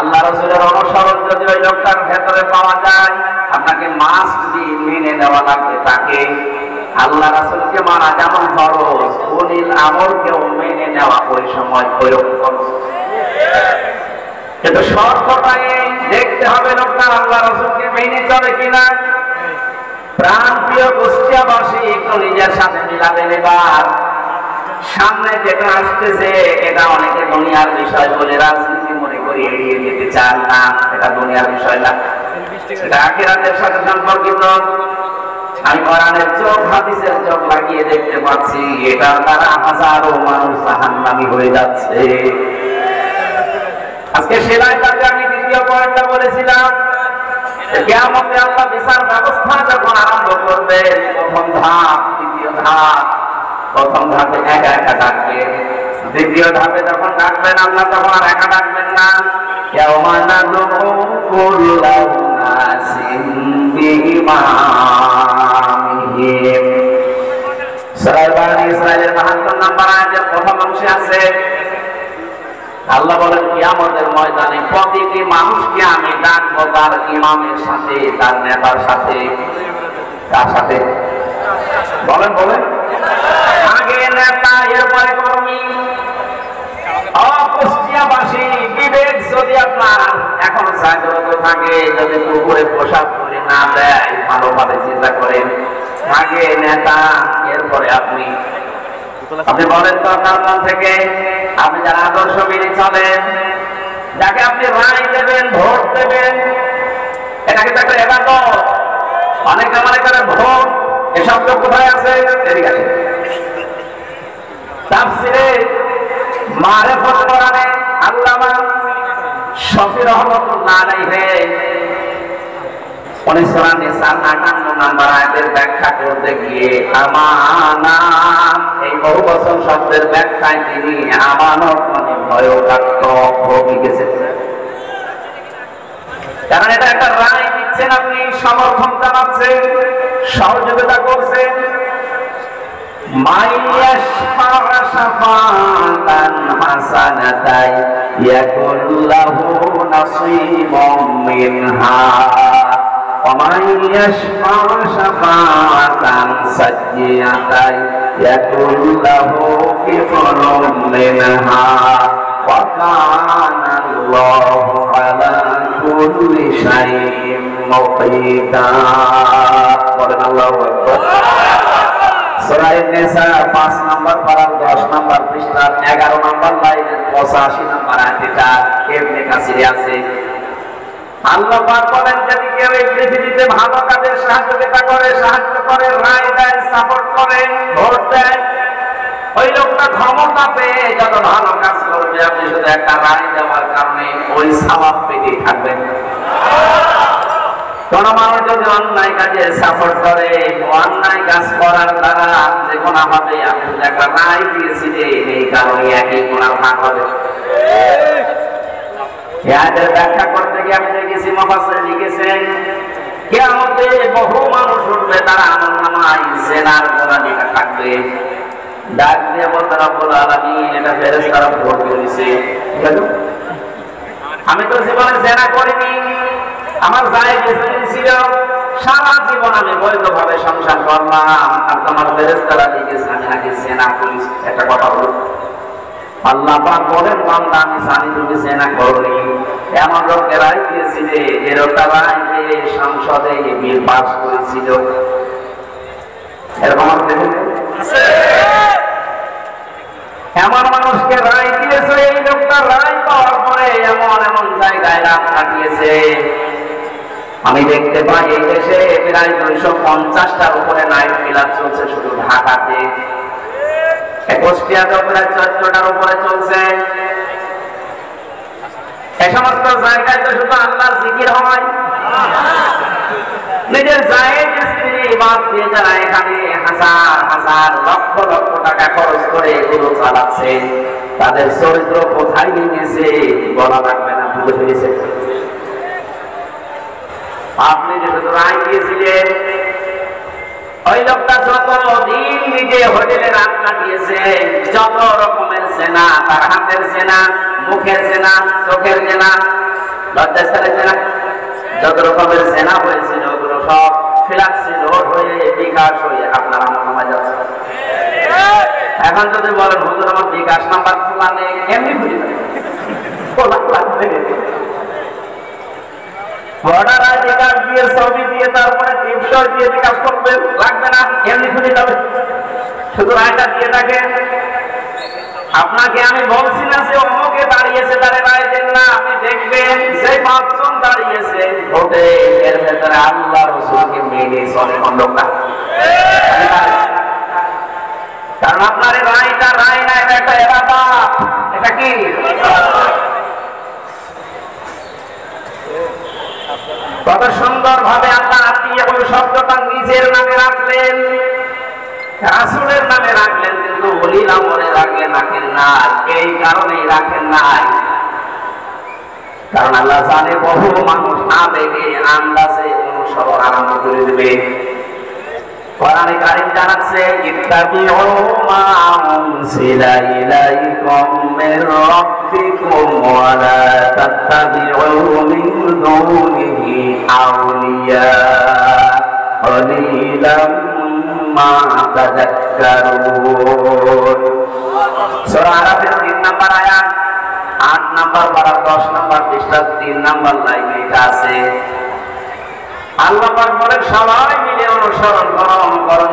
আল্লাহ রাসূলের অনুসরণ যদি ওই লোকটার ভেতরে পাওয়া যায়, আপনাকে মাস্ট বি মেনে নেওয়া লাগবে তাকে। আল্লাহ রাসূলকে মানা যেমন ফরজ, উলিল আমরকেও মেনে নেওয়া ওই সময় ওইরকম ফরজ। কিন্তু শর্তটাই দেখতে হবে লোকটা আল্লাহ রাসূলকে মেনে চলে কিনা। প্রাণ প্রিয় কুষ্টিয়াবাসী, একটু নিজের সাথে মিলাবেন। এবার সামনে যেটা আসতেছে এটা অনেকে দুনিয়ার বিষয় বলে রাজনীতি মনে করে এড়িয়ে যেতে চান না। এটা দুনিয়ার বিষয় না, এটা আখিরাতের সাথে সম্পর্কিত। আমি কোরআনের চোখ, হাদিসের চোখ লাগিয়ে দেখতে পাচ্ছি এটার দ্বারা হাজারো মানুষ জাহান্নামী হয়ে যাচ্ছে। আজকে সেলাই কাজে আমি দ্বিতীয় পয়েন্টটা বলেছিলাম, কিয়ামতে আল্লাহ বিচার ব্যবস্থা যখন আরম্ভ করবে, প্রথম ধাপ, দ্বিতীয় ধাপ। প্রথম ধাপে একা একা ডাকবেন, দ্বিতীয় ধাপে যখন ডাকবেন আল্লাহ তখন আর একা ডাকবেন না। ইয়াওমা নাদউ কুল্লা উনাসিন বিইমামিহিম। সূরা বানী ইসরাঈলের ৭২ নম্বর আয়াতের প্রথম অংশে আছে, আল্লাহ বলেন কিয়ামতের ময়দানে প্রতিটি মানুষকে আমি ডাকবো তার ইমামের সাথে, তার নেতার সাথে। তার সাথে বলেন বলেন, আগে নেতা, এরপরে কর্মী। কুষ্টিয়াবাসী, বিবেক যদি আপনার এখন জাগ্রত থাকে, যদি পুকুরে পোশাক করে না দেয়, ভালোভাবে চিন্তা করেন, আগে নেতা, এরপরে আপনি। আপনি বলেন তো আপনার মন থেকে, আপনি যারা আদর্শ মেনে চলেন, যাকে আপনি রায় দেবেন, ভোট দেবেন, এটাকে তো একটা ইবাদত। অনেকে মনে করে ভোট, এসব তো কোথায় আছে? এদিকে আছে তাফসীরে মারিফাত কোরআনে আল্লামা শফি রাহমাতুল্লাহ আলাইহি 59 নম্বর আয়াতের ব্যাখ্যা করতে গিয়ে আমানাত, এই বহুবচন শব্দের ব্যাখ্যায় তিনি আমানত মানে ভয়কাত্য ভোগী গেছেন। কারণ এটা একটা রায় দিচ্ছেন, আপনি সমর্থন জানাচ্ছেন, সহযোগিতা করছেন। মাইয়াশফা শাফাআতান হাসানাতাই ইয়াকুল লাহু নাসীবুম মিনহা ওয়া মাইয়াশফা শাফাআতান সাইয়্যাতাই ইয়াকুল লাহু কিফরুম মিনহা ওয়া কানা আল্লাহু আলা কুল্লি শাইইন মুকিতা। বলেন আল্লাহু আকবার। সূরা আন-নিসা 5 নম্বর পারার 10 নম্বর পৃষ্ঠার 11 নম্বর লাইনের 85 নম্বর আয়াতটা ইবনে কাসিরে আছে। আল্লাহ পাক বলেন, যদি কেউ এই পৃথিবীতে ভালো কাজের সহযোগিতা করে, সাহায্য করে, রায় দেয়, সাপোর্ট করে, ভোট দেয়, ওই লোকটা ক্ষমতা পেয়ে যত ভালো কাজ করবে, আপনি শুধু একটা রায় দেওয়ার কারণে ওই সওয়াব পেতে থাকবেন। কোন মানুষ যদি অন্যায় কাজে সাপোর্ট করে, অন্যায় কাজ করার দ্বারা যে গুনাহ হবে, আপনি যদি একটা রায় দিয়েছিলেন, এই কারণে একই গুনাহ ভাগ হবে। এর ব্যাখ্যা করতে গিয়ে আমি দেখেছি মুফাসসির লিখেছেন, কিয়ামতে বহু মানুষ উঠবে, তারা আমলনামায় জিনার গুনাহ লেখা থাকবে। ডাক দিয়ে বলতে রব্বুল আলামিন, এটা ফেরেশতারা ভোট করেছে, আমি তো জীবনে জিনা করিনি, আমার জায়েজ ছিল, সারা জীবন আমি বৈধভাবে সংসার করলাম, আর তোমার ফেরেশতারা লিখেছে আমি নাকি জিনা করেছি। একটা কথা বলুন, আল্লাহ পাক বলেন, বান্দা আমি জানি তুমি জিনা করনি। এমন লোকেরা দিয়েছিলে, এরকম রায় সংসদে বিল পাস করেছিল, এরকম দেখুন এমন মানুষকে রায় দিয়েছে, এই লোকটা রায় পাওয়ার পরে এমন এমন জায়গায় রাত কাটিয়েছে। আমি দেখতে পাই এই দেশে প্রায় 250টার উপরে নাইট ক্লাব চলছে শুধু ঢাকাতে। কুষ্টিয়াতে প্রায় 14টার উপরে চলছে। এই সমস্ত জায়গায় তো শুধু আল্লাহর জিকির হয়, নিজের জায়েজ স্ত্রী বাদ দিয়ে যারা এখানে হাজার হাজার লক্ষ লক্ষ টাকা খরচ করে এগুলো চালাচ্ছে, তাদের চরিত্র কোথায় নিয়েছে বলা লাগবে না, বুঝে ফেলেছে। আপনি যে শুধু রায় দিয়েছিলেন, ওই লোকটা যতদিন নিজে হোটেলে রাত কাটিয়েছে, যত রকমের সেনা, তার হাতের সেনা, মুখের সেনা, চোখের সেনা, লজ্জাস্থানে জেনা, যত রকমের জেনা হয়েছিল ওগুলো সব ফ্ল্যাক্সিল হয়ে বিকাশ হয়ে আপনার আমার নামা যাচ্ছে। এখন যদি বলেন হুজুর আমার বিকাশ নাম্বার খোলা নেই, এমনি খুঁজে বর্ডার আইডি কার্ড দিয়ে ছবি দিয়ে তারপরে টিপসই দিয়ে বিকাশ করবেন, লাগবে না, এমনি খুঁজে যাবে। শুধু রায়টা দিয়ে থাকে। আপনাকে আমি বলছি না যে অমুকে দাঁড়িয়েছে তারে রায় দেন না, আপনি দেখবেন যে 5 জন দাঁড়িয়েছে ভোটে এর ভেতরে আল্লাহ রাসূলকে মেনে চলে কোন লোকটা। কারণ আপনার রায়টা রায় না, এটা একটা এলাকা, এটা কি কত সুন্দর ভাবে আল্লাহ আত্মীয় শব্দটা নিজের নামে রাখলেন, রাসূলের নামে রাখলেন, কিন্তু ওলি নামে রাখেন না। এই কারণেই রাখেন নাই, কারণ আল্লাহ জানে বহু মানুষ আবেগে আন্দাজে অনুসরণ আরম্ভ করে দেবে। কোরআনে কারীম জানাচ্ছে ইত্তাবিউ মা উনজিলা ইলাইকুম মির রাব্বিকুম ওয়া লা তাত্তাবিউ মিন দুনিহি আউলিয়া কলিলাম মা তাযাক্কারুন। সূরা আরাফের 3 নম্বর আয়াত, 8 নম্বর পারা 10 নম্বর পৃষ্ঠা 3 নম্বর লাইনে এটা আছে। আল্লাহ পাক বলেন সবাই মিলে অনুসরণ করো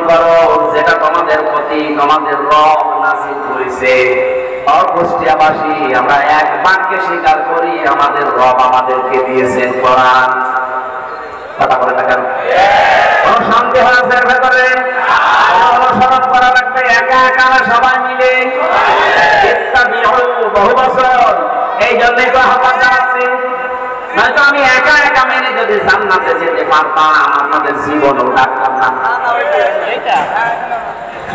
যেটা তোমাদের প্রতি তোমাদের রব নাযিল করেছে। অকুষ্টিয়াবাসী আমরা এক বাক্যে স্বীকার করি আমাদের রব আমাদেরকে দিয়েছেন কোরআন। কথা বলে না কেন? কোন শান্তি হয়েছে এর ভেতরে? অনুসরণ করা লাগবে একা একা না, সবাই মিলে। বহু বছর এই জন্যই তো আহ্বান জানাচ্ছি, নয়তো আমি একা একা মেনে যদি জান্নাতে যেতে পারতাম আপনাদের জীবনও ডাকতাম না।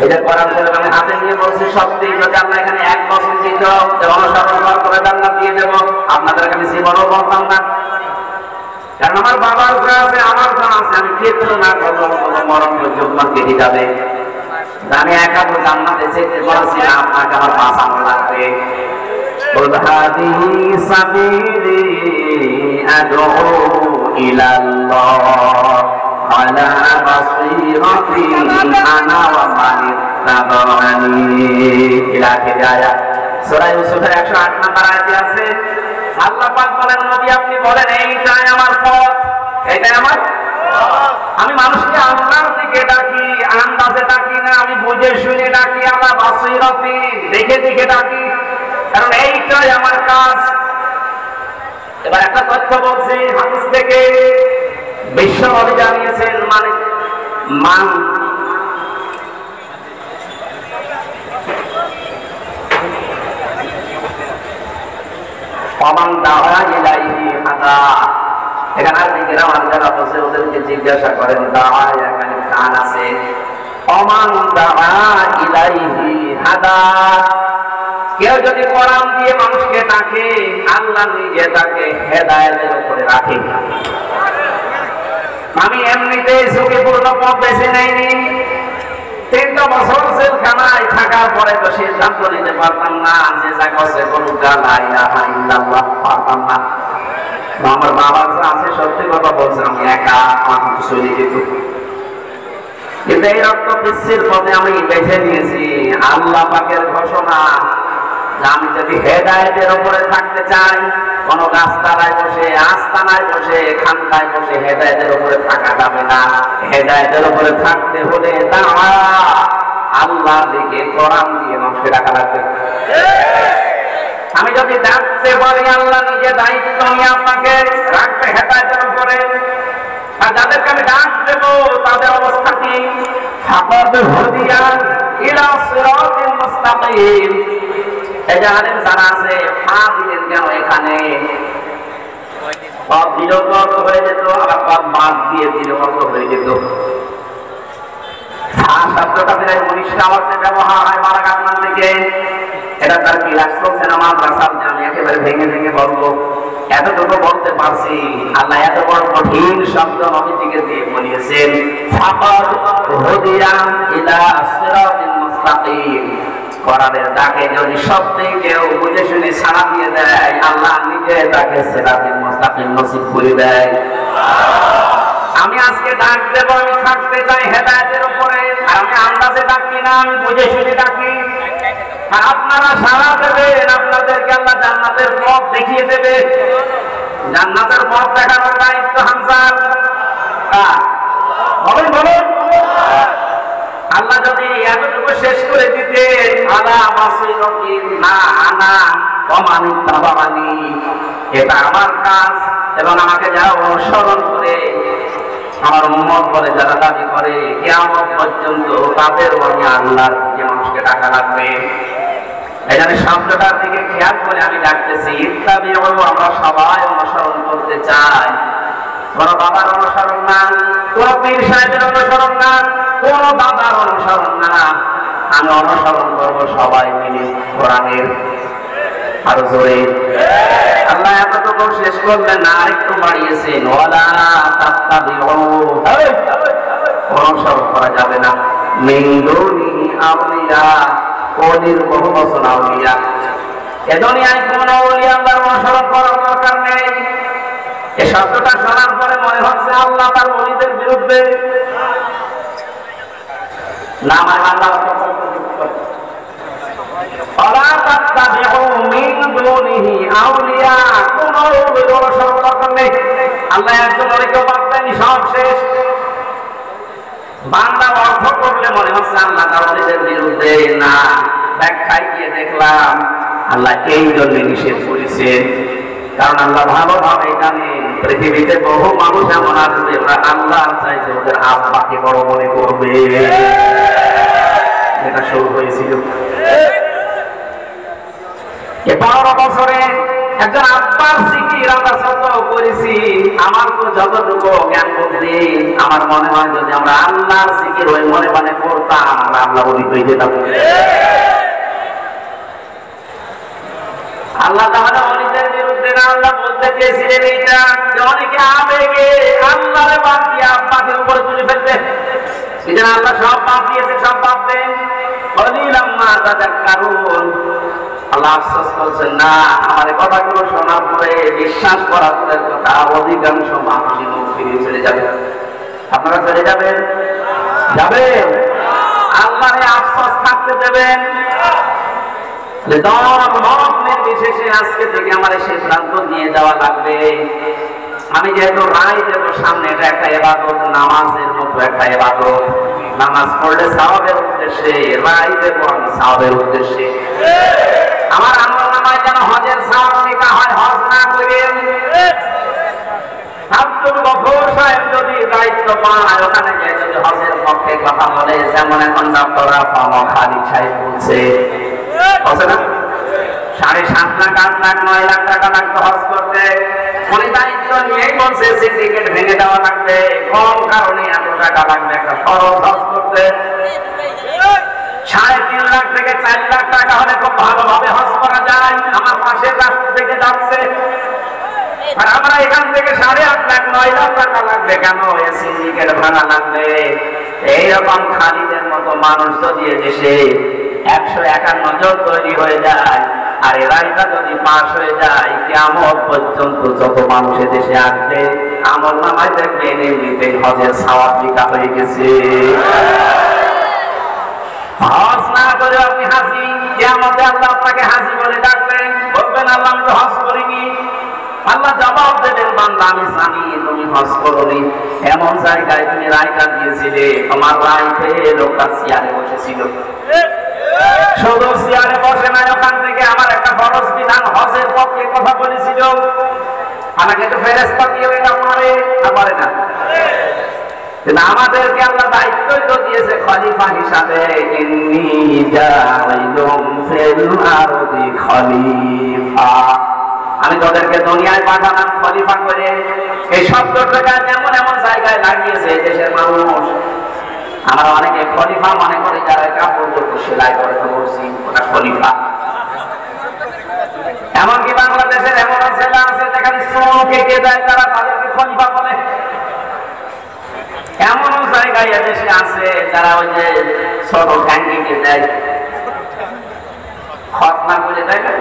এটা কোরআন শরীফ আমি হাতে নিয়ে বলছি, সত্যি যদি আমরা এখানে 1 বছর যেত অনুসরণ করে জান্নাত দিয়ে দেবো, আপনাদের আমি জীবনও বলতাম না। কারণ আমার বাবার যা আছে আমার যা আছে, আমি কিচ্ছু না করবো মরণ পর্যন্ত কেটে যাবে। আমি একা তো জান্নাতে যেতে বলছি না, আপনাকে আমার বাঁচানো লাগবে। قل هذه سبيلي أدعو إلى الله على بصيرة أنا ومن اتبعني إلى آخر الآية। সূরা ইউসুফের 108 নম্বর আয়াতে আছে আল্লাহ পাক বলেন নবী আপনি বলেন এইটাই আমার পথ, এটাই আমার আমি মানুষকে আল্লাহর দিকে ডাকি, আন্দাজে ডাকি না, আমি বুঝে শুনে ডাকি, আলা বাসীরাতি দেখে দেখে ডাকি, কারণ এইটাই আমার কাজ। এবার একটা তথ্য বলছি হাদিস থেকে, বিশ্বনবী জানিয়েছেন মান ওমান দাআ ইলাইহি হাদা। এখানে আর দিকেরা যারা বসে ওদেরকে জিজ্ঞাসা করেন দাআ এখানে কান আছে, ওমান দাআ ইলাইহি হাদা। কেউ যদি কোরআন দিয়ে মানুষকে ডাকে আল্লাহ নিজে তাকে হেদায়েতের উপরে রাখে। আমি এমনিতেই ঝুঁকিপূর্ণ পথ বেছে নেইনি। 3টা বছর জেলখানায় থাকার পরে তো সিদ্ধান্ত নিতে পারতাম না যে যা করছে করুক, লা ইলাহা ইল্লাল্লাহ পারতাম না। আমার বাবার যা আছে সত্যি কথা বলছে, আমি একা আমার চলে যেত। কিন্তু এই রক্ত পিচ্ছির পথে আমি বেছে নিয়েছি আল্লাহ পাকের ঘোষণা, আমি যদি হেদায়েতের উপরে থাকতে চাই, কোন গাছতলায় বসে আস্তানায় বসে খানকায় বসে হেদায়েতের উপরে থাকা যাবে না। হেদায়েতের উপরে থাকতে হলে দাওয়া আল্লাহর দিকে কোরআন দিয়ে মানুষকে ডাকা লাগবে। আমি যদি ডাকতে পারি আল্লাহ নিজে দায়িত্ব নিয়ে আপনাকে রাখবে হেদায়েতের উপরে, আর যাদেরকে আমি ডাক দেবো তাদের অবস্থা কি? ফাকাদ হুদিয়া ইলা সিরাতিল মুস্তাকিম। এই যে আলেম যারা আছে ফা দিলেন কেন এখানে? পথ দিলেও অর্থ হয়ে যেত, আবার পথ বাদ দিয়ে দিলেও অর্থ হয়ে যেত। শব্দটা প্রায় 19টা অর্থে ব্যবহার হয় বালাগাত মান থেকে। এটা তার ক্লাস চলছে না মাদ্রাসা, আমি একেবারে ভেঙে ভেঙে বলবো। এতটুকু বলতে পারছি, আল্লাহ এত বড় কঠিন শব্দ নবীজিকে দিয়ে বলিয়েছেন ফাকাদ হুদিয়া ইলা সিরাতিল মুস্তাকিম। কোরআনের ডাকে যদি সত্যি কেউ বুঝে শুনে সাড়া দিয়ে দেয়, আল্লাহ নিজে তাকে সিরাতুল মুস্তাকিম নসিব করে দেয়। আমি আজকে ডাক দেব, আমি থাকতে চাই হেদায়েতের উপরে। আর আমি আন্দাজে ডাকি না, আমি বুঝে শুনে ডাকি। আর আপনারা সাড়া দেবেন, আপনাদেরকে আল্লাহ জান্নাতের পথ দেখিয়ে দেবে। জান্নাতের পথ দেখানোর দায়িত্ব হামজার। বলেন বলেন, আল্লাহ যদি এতটুকু শেষ করে দিতেন, আলা মাসিরাতিন না আনা ওমান তাবানি, এটা আমার কাজ এবং আমাকে যারা অনুসরণ করে আমার উম্মত বলে যারা দাবি করে, কিয়ামত পর্যন্ত তাদের মনে আল্লাহর যে মানুষকে ডাকা লাগবে। এখানে শব্দটার দিকে খেয়াল করে আমি ডাকতেছি, ইত্তাবিউ, আমরা সবাই অনুসরণ করতে চাই। কোন বাবার অনুসরণ না, কোন পীর সাহেবের অনুসরণ না, কোন বাবার অনুসরণ না। আমি অনুসরণ করব সবাই মিলে কোরআনের। আরো জোরে আল্লাহ এতটুকু শেষ করলেন না, আরেকটু বাড়িয়েছেন, ওয়ালা তাত্তাবিউ, অনুসরণ করা যাবে না, মিন দুনিহি আউলিয়া, ওলির বহু বচন আউলিয়া। এ দুনিয়ায় কোন ওলি আল্লাহর অনুসরণ করার দরকার নেই। এই শব্দটা শোনার পরে মনে হচ্ছে আল্লাহ তার ওলিদের বিরুদ্ধে না, আমার আল্লাহ আল্লাহ একজন অনেকেও বাদ দেয়নি, সব শেষ। বান্দা অর্থ করলে মনে হচ্ছে আল্লাহ তার ওলিদের বিরুদ্ধে না, ব্যাখ্যায় গিয়ে দেখলাম আল্লাহ এই জন্য নিষেধ করেছেন, কারণ আল্লাহ ভালোভাবে জানেন পৃথিবীতে বহু মানুষ এমন আসবে ওরা আল্লাহ চাইছে ওদের আব্বাকে বড় মনে করবে। এটা শুরু হয়েছিল 12 বছরে একজন আব্বার জিকির আমরা যত করেছি, আমার তো যতটুকু জ্ঞান বুদ্ধি, আমার মনে হয় যদি আমরা আল্লাহর জিকির ওই মনে মনে করতাম, আমরা আল্লাহ বলি হয়ে যেতাম। আল্লাহ তাআলা ওলিদের বিরুদ্ধে না, আল্লাহ বলতে চেয়েছিলেন এইটা যে অনেকে আবেগে আল্লাহরে বাদ দিয়ে আব্বাকে উপরে তুলে ফেলবে। সেজন্য আল্লাহ সব বাদ দিয়েছে, সব বাদ দেন। কলিলাম মা তাযাক্কারুন, আল্লাহ আফসোস করছেন না, আমার কথাগুলো শোনার পরে বিশ্বাস করার পরে কথা অধিকাংশ মানুষই মুখ ফিরিয়ে চলে যাবে। আপনারা চলে যাবেন? যাবেন? আল্লাহরে আফসোস থাকতে দেবেন? নির্বিশেষে আজকে থেকে আমার সিদ্ধান্ত নিয়ে যাওয়া লাগবে। আমি যেহেতু রায় দেবো সামনে, এটা একটা ইবাদত, নামাজের মতো একটা ইবাদত। নামাজ পড়লে সওয়াবের উদ্দেশ্যে, রায় দেবো আমি সওয়াবের উদ্দেশ্যে। আমার আমলনামায় যেন হজের সওয়াব লেখা হয়, হজ না করে আব্দুল গফুর সাহেব যদি দায়িত্ব পায়, ওখানে গিয়ে যদি হজের পক্ষে কথা বলে, যেমন এখন ডক্টর আফম খালিদ সাহেব বলছে, বলছে না 7.5 লাখ 8 লাখ 9 লাখ টাকা লাগবে হজ করতে। উনি দায়িত্ব নিয়েই বলছে সিন্ডিকেট ভেঙে দেওয়া লাগবে, কম কারণে এত টাকা লাগবে একটা ফরজ হজ করতে। 3.5 লাখ থেকে 4 লাখ টাকা হলে খুব ভালোভাবে হজ করা যায়। আমার পাশের রাষ্ট্র থেকে যাচ্ছে, আর আমরা এখান থেকে 8.5 লাখ 9 লাখ টাকা লাগবে কেন? সিন্ডিকেট ভাঙা লাগবে। এইরকম খালিদের মতো মানুষ যদি দেশে 151 জন তৈরি হয়ে যায়, আর এই রায়টা যদি পাশ হয়ে যায়, কিয়ামত পর্যন্ত যত মানুষ দেশে আসবে আমল নামায় দেখবেন এমনিতেই হজের সওয়াব লেখা হয়ে গেছে। হজ না করে আপনি হাজি, কিয়ামতে আল্লাহ আপনাকে হাজি বলে ডাকবেন, বলবেন আল্লাহ আমি তো হজ করিনি। আল্লাহ জবাব দেবেন, বান্দা আমি জানি তুমি হজ করোনি, এমন জায়গায় তুমি রায়টা দিয়েছিলে, তোমার রায়তে লোকটা চেয়ারে বসেছিল। শুধু চেয়ারে বসে নাই, ওখান থেকে আমার একটা ফরজ বিধান হজের পক্ষে কথা বলেছিল। আমাকে তো ফেরেশতা দিয়ে এটা পারে না, পারে না। কিন্তু আমাদেরকে আল্লাহ দায়িত্বই তো দিয়েছে খলিফা হিসাবে, ইন্নী জাইলুম ফিল আরদি খলিফা, আমি তোদেরকে দুনিয়ায় পাঠালাম খলিফা করে। এই শব্দটা যেমন এমন জায়গায় লাগিয়েছে দেশের মানুষ, আমরা অনেকে খলিফা মনে করি যারা কাপড় চোপড় সেলাই করে, তো বলছি ওটা খলিফা। এমনকি বাংলাদেশের এমন ছেলে আছে যেখানে শ্রম কেটে দেয়, তারা তাদেরকে খলিফা বলে। এমন জায়গায় দেশে আছে যারা ওই যে ছোট ট্যাঙ্কিকে দেয়, খতনা করে, তাই না?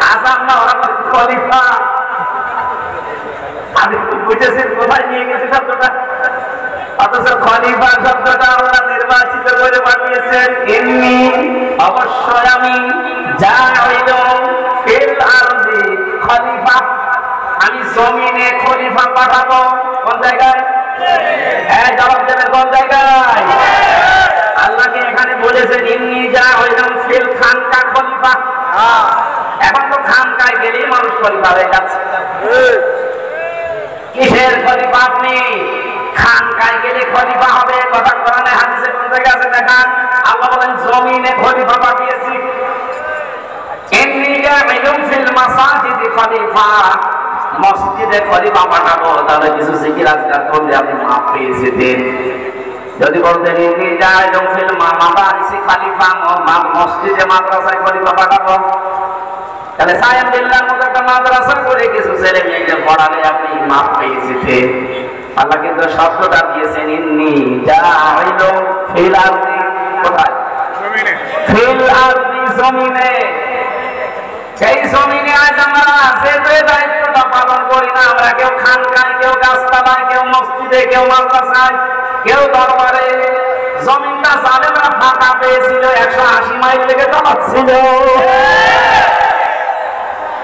হাসান না ওরা খলিফা। আমি বুঝেছেন কোথায় নিয়ে গেছে শব্দটা? অথচ খলিফা শব্দটা আল্লাহ নির্বাচিত করে পাঠিয়েছেন। এমনি অবশ্যই আমি জাইলুন ফিল আরদি খলিফা, আমি জমিনে খলিফা পাঠাবো। কোন জায়গায়? হ্যাঁ, জবাব দেবেন, কোন জায়গায়? আল্লাহকে এখানে বলেছেন ইন্নী জাইলুন ফিল খানকা খলিফা। এখন তো খানকায় গেলেই মানুষ খলিফা হয়ে যাচ্ছে। কিসের খলিফা আপনি? খানকায় গেলে খলিফা হবে। কথা কোরআনে হাদিসে কোন জায়গায় আছে দেখান? আল্লাহ বলেন জমিনে খলিফা পাঠিয়েছি। ইন্নী জাইলুন ফিল মাসাজিদি খলিফা, মসজিদে খলিফা পাঠাবো। তাহলে কিছু জিকির আজকার করলে আপনি মাফ পেয়ে যেতেন। যদি বলতেন ইন্নী জাইলুন ফিল মাদারিসি খলিফা, মসজিদে মাদ্রাসায় খলিফা পাঠাবো, তাহলে সায়াম বিল্লাহর মতো একটা মাদ্রাসা করে কিছু ছেলে মেয়েকে পড়ালে আপনি মাফ পেয়ে যেতেন। আল্লাহ কিন্তু শব্দটা দিয়েছেন ইন্নী জাইলুন ফিল আরদি। কোথায়? জমিনে। ফিল আরদি, জমিনে। সেই জমিনে আজ আমরা যে দায়িত্বটা পালন করি না, আমরা কেউ খানকায়, কেউ গাছতলায়, কেউ মসজিদে, কেউ মাদ্রাসায়, কেউ দরবারে। জমিনটা জালেমরা ফাঁকা পেয়েছিল, 180 মাইল থেকে চালাচ্ছিল।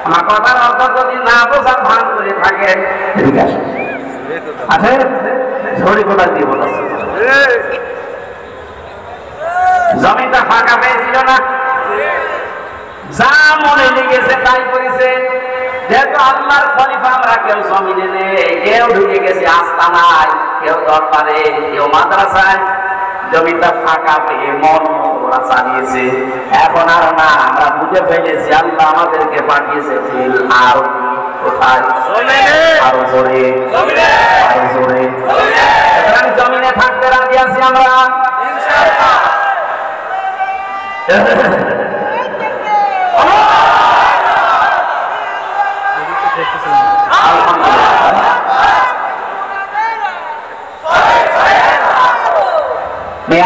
আমার কথার অর্থ যদি না বোঝার ভান করে থাকেন, আচ্ছা সরি কোথায় দিয়ে বলেছে? জমিনটা ফাঁকা পেয়েছিল না, যা মনে লেগেছে তাই করেছে। যেহেতু আল্লাহর খলিফা আমরা, কেউ জমিনে নেই, কেউ ঢুকে গেছে আস্তানায়, কেউ দরবারে, কেউ মাদ্রাসায়। জমিটা ফাঁকা পেয়ে মন ওরা চালিয়েছে। এখন আর না, আমরা বুঝে ফেলেছি আল্লাহ আমাদেরকে পাঠিয়েছে ফিল আরদি। কোথায়? আরো জোরে, আরো জোরে। জমিনে থাকতে রাজি আছি আমরা, ইনশাআল্লাহ।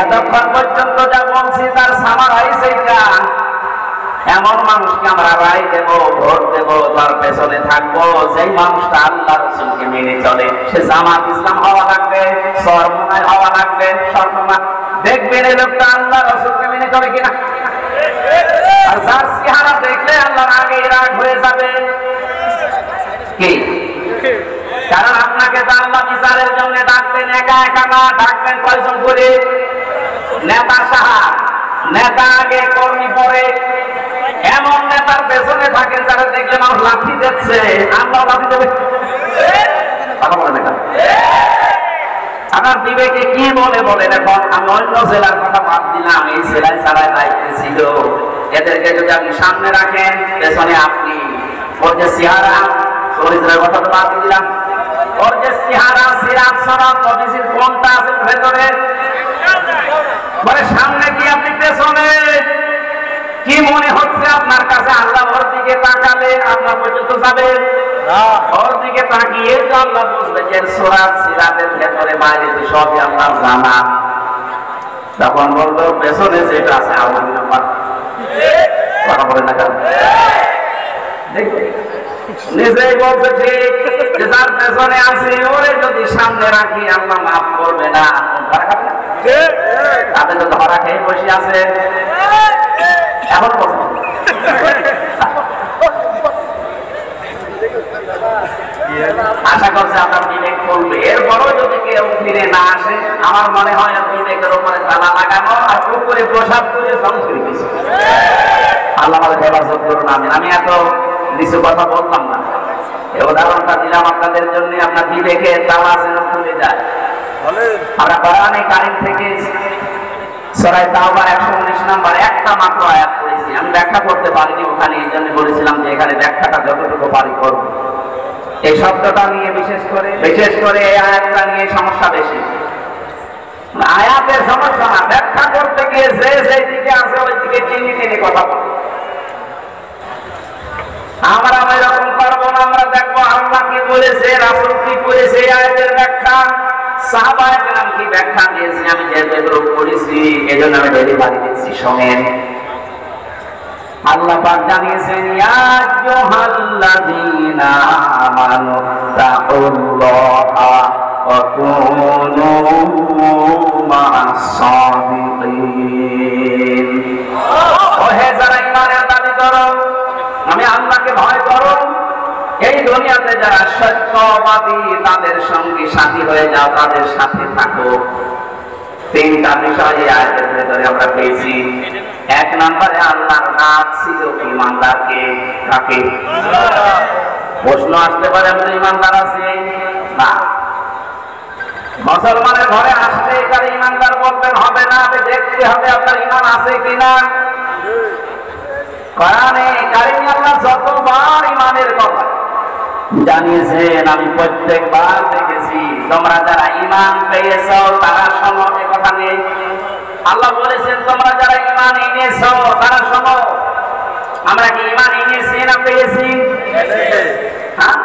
এতক্ষণ পর্যন্ত যা বলছি তার সামারাইজ এইটা। এমন মানুষকে আমরা রায় দেব, ভোট দেব, তার পেছনে থাকবো যেই মানুষটা আল্লাহ রাসূলকে মেনে চলে। সে জামাত ইসলাম হওয়া লাগবে, সরমনায় হওয়া লাগবে, সরমনা। দেখবেন এই লোকটা আল্লাহ রাসূলকে মেনে চলে কিনা। আর যার চেহারা দেখলে আল্লাহর আগে রাগ হয়ে যাবে কি? কারণ আপনাকে তো আল্লাহ বিচারের জন্য ডাকবেন, একা একা না, ডাকবেন কয়জন করে? নেতা সাহা, নেতা আগে, কর্মী পরে। এমন নেতার পেছনে থাকেন যারা দেখলে মানুষ লাঠি দিচ্ছে, আল্লাহ লাঠি দেবে। কথা বলেন না, আপনার বিবেকে কি বলে বলেন? এখন আমি অন্য জেলার কথা বাদ দিলাম, এই জেলায় ছাড়াই দায়িত্ব ছিল। এদেরকে যদি আপনি সামনে রাখেন, পেছনে আপনি। ওর যে চেহারা, চরিত্রের কথা তো বাদ দিলাম, ওর যে চেহারা, সিরাত সরাত নবীজির কোনটা আছে ভেতরে, মানে সামনে কি আপনি পেছনে? কি মনে হচ্ছে আপনার কাছে? আল্লাহ ওর দিকে তাকালে আপনার পর্যন্ত যাবে? ওর দিকে তাকিয়ে তো আল্লাহ বুঝবে যে সূরাত সিরাতের ভেতরে বাইরে তো সবই আল্লাহর জানা। তখন বলবো পেছনে যেটা আছে আমার নাম্বার। কথা বলে না কেন? নিজেই বলছে ঠিক, যে যার পেছনে আছে ওরে যদি সামনে রাখি আল্লাহ মাফ করবে না। তাদের তো ধরা খেয়ে বসে আছে। এখন আশা করছে আপনার বিবেক করবে। এরপরও যদি কেউ ফিরে না আসে, আমার মনে হয় বিবেকের উপরে তালা লাগানো আর উপরে প্রসাদ করে সংস্কৃতি কিছু। আল্লাহ আমাদের হেফাজত করুন। আমি এত কিছু কথা বললাম না, এই উদাহরণটা দিলাম আপনাদের জন্য, আপনার বিবেকে তালা যেন খুলে যায়। আমরা কোরআনে কারীম থেকে সূরা তাওবার 119 নম্বর একটা মাত্র আয়াত পড়েছি। আমি ব্যাখ্যা করতে পারিনি ওখানে, এই জন্য বলেছিলাম যে এখানে ব্যাখ্যাটা যতটুকু পারি করব। এই শব্দটা নিয়ে বিশেষ করে এই আয়াতটা নিয়ে সমস্যা বেশি। আয়াতের সমস্যা না, ব্যাখ্যা করতে গিয়ে যে যেই দিকে আছে ওই দিকে টেনে কথা বলে। আমরা এরকম করবো না। আমরা দেখবো আল্লাহ কি বলেছে, রাসূল কি বলেছে, আয়াতের ব্যাখ্যা, সাহাবায়ে কেরাম কি ব্যাখ্যা দিয়েছে। আমি যেহেতু এগুলো পড়েছি, এজন্য আমি ডেলিভারি দিচ্ছি। শোনেন, আশা করছি আপনার বিবেক খুলবে। এরপরও যদি কেউ ফিরে না আসে, আমার মনে হয় বিবেকের উপরে তালা লাগানো আর উপরে প্রসাদ করে সংস্কৃতি কিছু। আল্লাহ পাক জানিয়েছেন ইয়া আইয়ুহাল্লাযীনা আমানু তাকুল্লাহা ওয়া কুনু মা'আস সাদিকিন। ওহে যারা ঈমানের দাবি করো, আমি আল্লাহকে ভয় করো, এই দুনিয়াতে যারা সত্যবাদী তাদের সঙ্গে সাথী হয়ে যাও, তাদের সাথে থাকো। তিনটা বিষয় এই আয়াতের ভেতরে আমরা পেয়েছি। এক নম্বরে আল্লাহর নাম ছিল ঈমানদারকে, কাকে? প্রশ্ন আসতে পারে আমরা ঈমানদার আছি না। মুসলমানের ঘরে আসলে তার ঈমানদার বলবেন হবে না, দেখতে হবে আপনার ঈমান আছে কিনা। কোরআনে কারিমে আল্লাহ যতবার ঈমানের কথা জানিয়েছেন আমি প্রত্যেকবার দেখেছি তোমরা যারা ঈমান পেয়েছো তারা শোনো, এ কথা নেই। আল্লাহ বলেছেন তোমরা যারা ঈমান এনেছো তারা শোনো। আমরা কি ঈমান এনেছি না পেয়েছি? হ্যাঁ,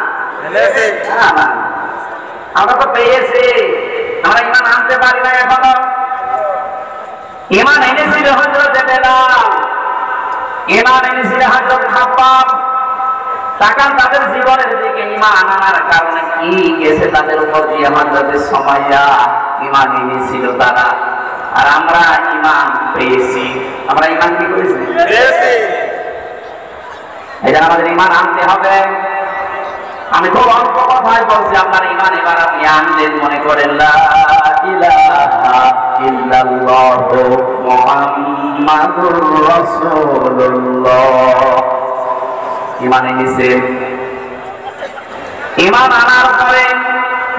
আমরা তো পেয়েছি, আমরা ঈমান আনতে পারি না এখনো। ঈমান এনেছিল হযরত বেলাল, ঈমান এনেছিল হযরত খাব্বাব। তাকান তাদের জীবনের দিকে, ঈমান আনার কারণে কি গেছে তাদের উপর দিয়ে। হযরত সুমাইয়া ঈমান এনেছিল তারা, আর আমরা ঈমান পেয়েছি। আমরা ঈমান কি করেছি? পেয়েছি। এটা আমাদের ঈমান আনতে হবে। আমি খুব অল্প কথায় বলছি, আপনার ঈমান এবার আপনি আনলেন। মনে করেন লা ইলাহা ইল্লাল্লাহু মুহাম্মাদুর রাসূলুল্লাহ। ঈমান এনেছে। ঈমান আনার পরে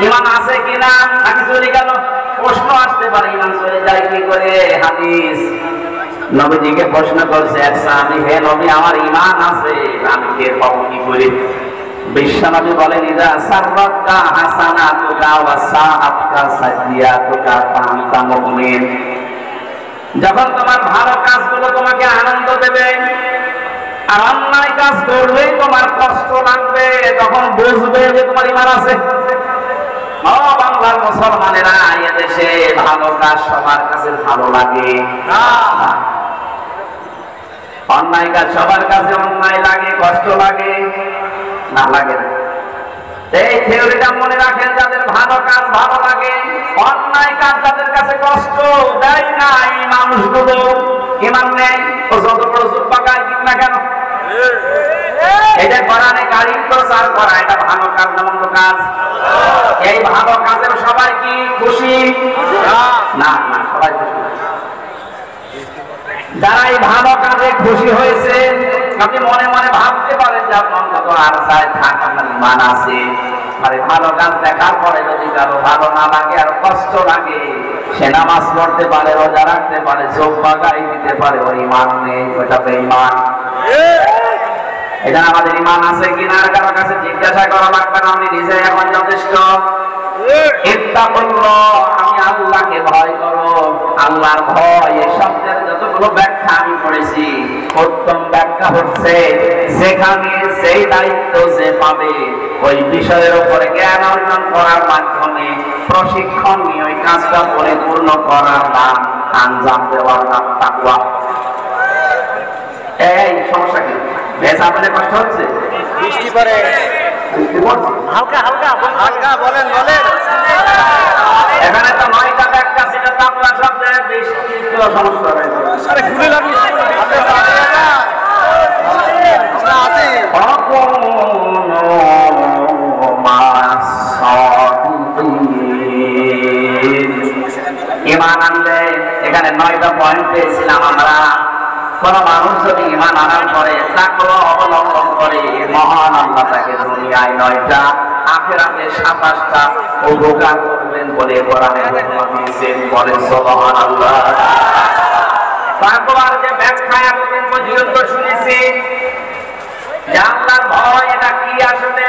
ঈমান আছে কিনা নাকি চলে গেল? প্রশ্ন আসতে পারে ঈমান চলে যায় কি করে। হাদিস নবীজিকে প্রশ্ন করছে এক সাহাবী, হে নবী আমার ঈমান আছে, আমি টের পাবো কি করে? বিশ্বনবী বলেন ইযা সাররাকা হাসানাতুকা ওয়া সাআতকা সাইয়্যাতুকা ফাআনতা মুমিন। যখন তোমার ভালো কাজগুলো তোমাকে আনন্দ দেবে আর অন্যায় কাজ করলেই তোমার কষ্ট লাগবে, তখন বুঝবে যে তোমার ঈমান আছে। ও বাংলার মুসলমানেরা, এদেশে ভালো কাজ সবার কাছে ভালো লাগে না, অন্যায় কাজ সবার কাছে অন্যায় লাগে, কষ্ট লাগে না, লাগে না। এই থিওরিটা মনে রাখেন, যাদের ভালো কাজ ভালো লাগে, অন্যায় কাজ যাদের কাছে কষ্ট দেয় না, এই মানুষগুলো ঈমান নেই। ও যত বড় সুপাকার ঠিক না কেন, এটা কোরআনে কারীম প্রচার করা, এটা ভালো কাজ না মন্দ কাজ? এই ভালো কাজের সবাই কি খুশি? না, না, সবাই খুশি। যারা এই ভালো কাজে খুশি হয়েছে, আপনি মনে মনে ভাবতে পারেন যে আপনার কত আর চাই থাক, আপনার ঈমান আছে। আরে ভালো কাজ দেখার পরে যদি কারো ভালো না লাগে আর কষ্ট লাগে, সে নামাজ পড়তে পারে, রোজা রাখতে পারে, চোখ বাগাই দিতে পারে, ওর ঈমান নেই, ওটা বেঈমান। এটা আমাদের ঈমান আছে কিনা আর কারো কাছে জিজ্ঞাসা করা লাগবে না, আমি নিজে এখন যথেষ্ট। ইত্তাকুল্লাহ, আমি আল্লাহকে ভয় করো। আল্লাহর ভয় এই শব্দের যতগুলো ব্যাখ্যা আমি পড়েছি, উত্তম ব্যাখ্যা হচ্ছে যেখানে সেই দায়িত্ব যে পাবে ওই বিষয়ের উপরে জ্ঞান অর্জন করার মাধ্যমে প্রশিক্ষণ নিয়ে ওই কাজটা পরিপূর্ণ করার নাম, আঞ্জাম দেওয়ার নাম তাকওয়া। এই সমস্যা কি? ভেজা বলে কষ্ট হচ্ছে? বৃষ্টি পড়ে, হালকা হালকা হালকা বলেন বলেন। এখানে তো 9টা ব্যাখ্যা ছিল তাকওয়া শব্দের, বৃষ্টি তো সমস্যা নেই। আরে খুলে লাগি আপনি সাথে না, আমরা আছি। ঈমান আনলে এখানে 9টা পয়েন্ট পেয়েছিলাম আমরা। কোন মানুষ যদি ঈমান আনার পরে তাকওয়া অবলম্বন করে, মহান আল্লাহ তাকে দুনিয়ায় 9টা, আখিরাতে 27টা উপকার করবেন বলে কোরআনে ঘোষণা দিয়েছেন। বলেন সুবহানাল্লাহ। তাকওয়ার যে ব্যাখ্যা এতদিন পর্যন্ত শুনেছি যে আল্লাহর ভয় এটা কি, আসলে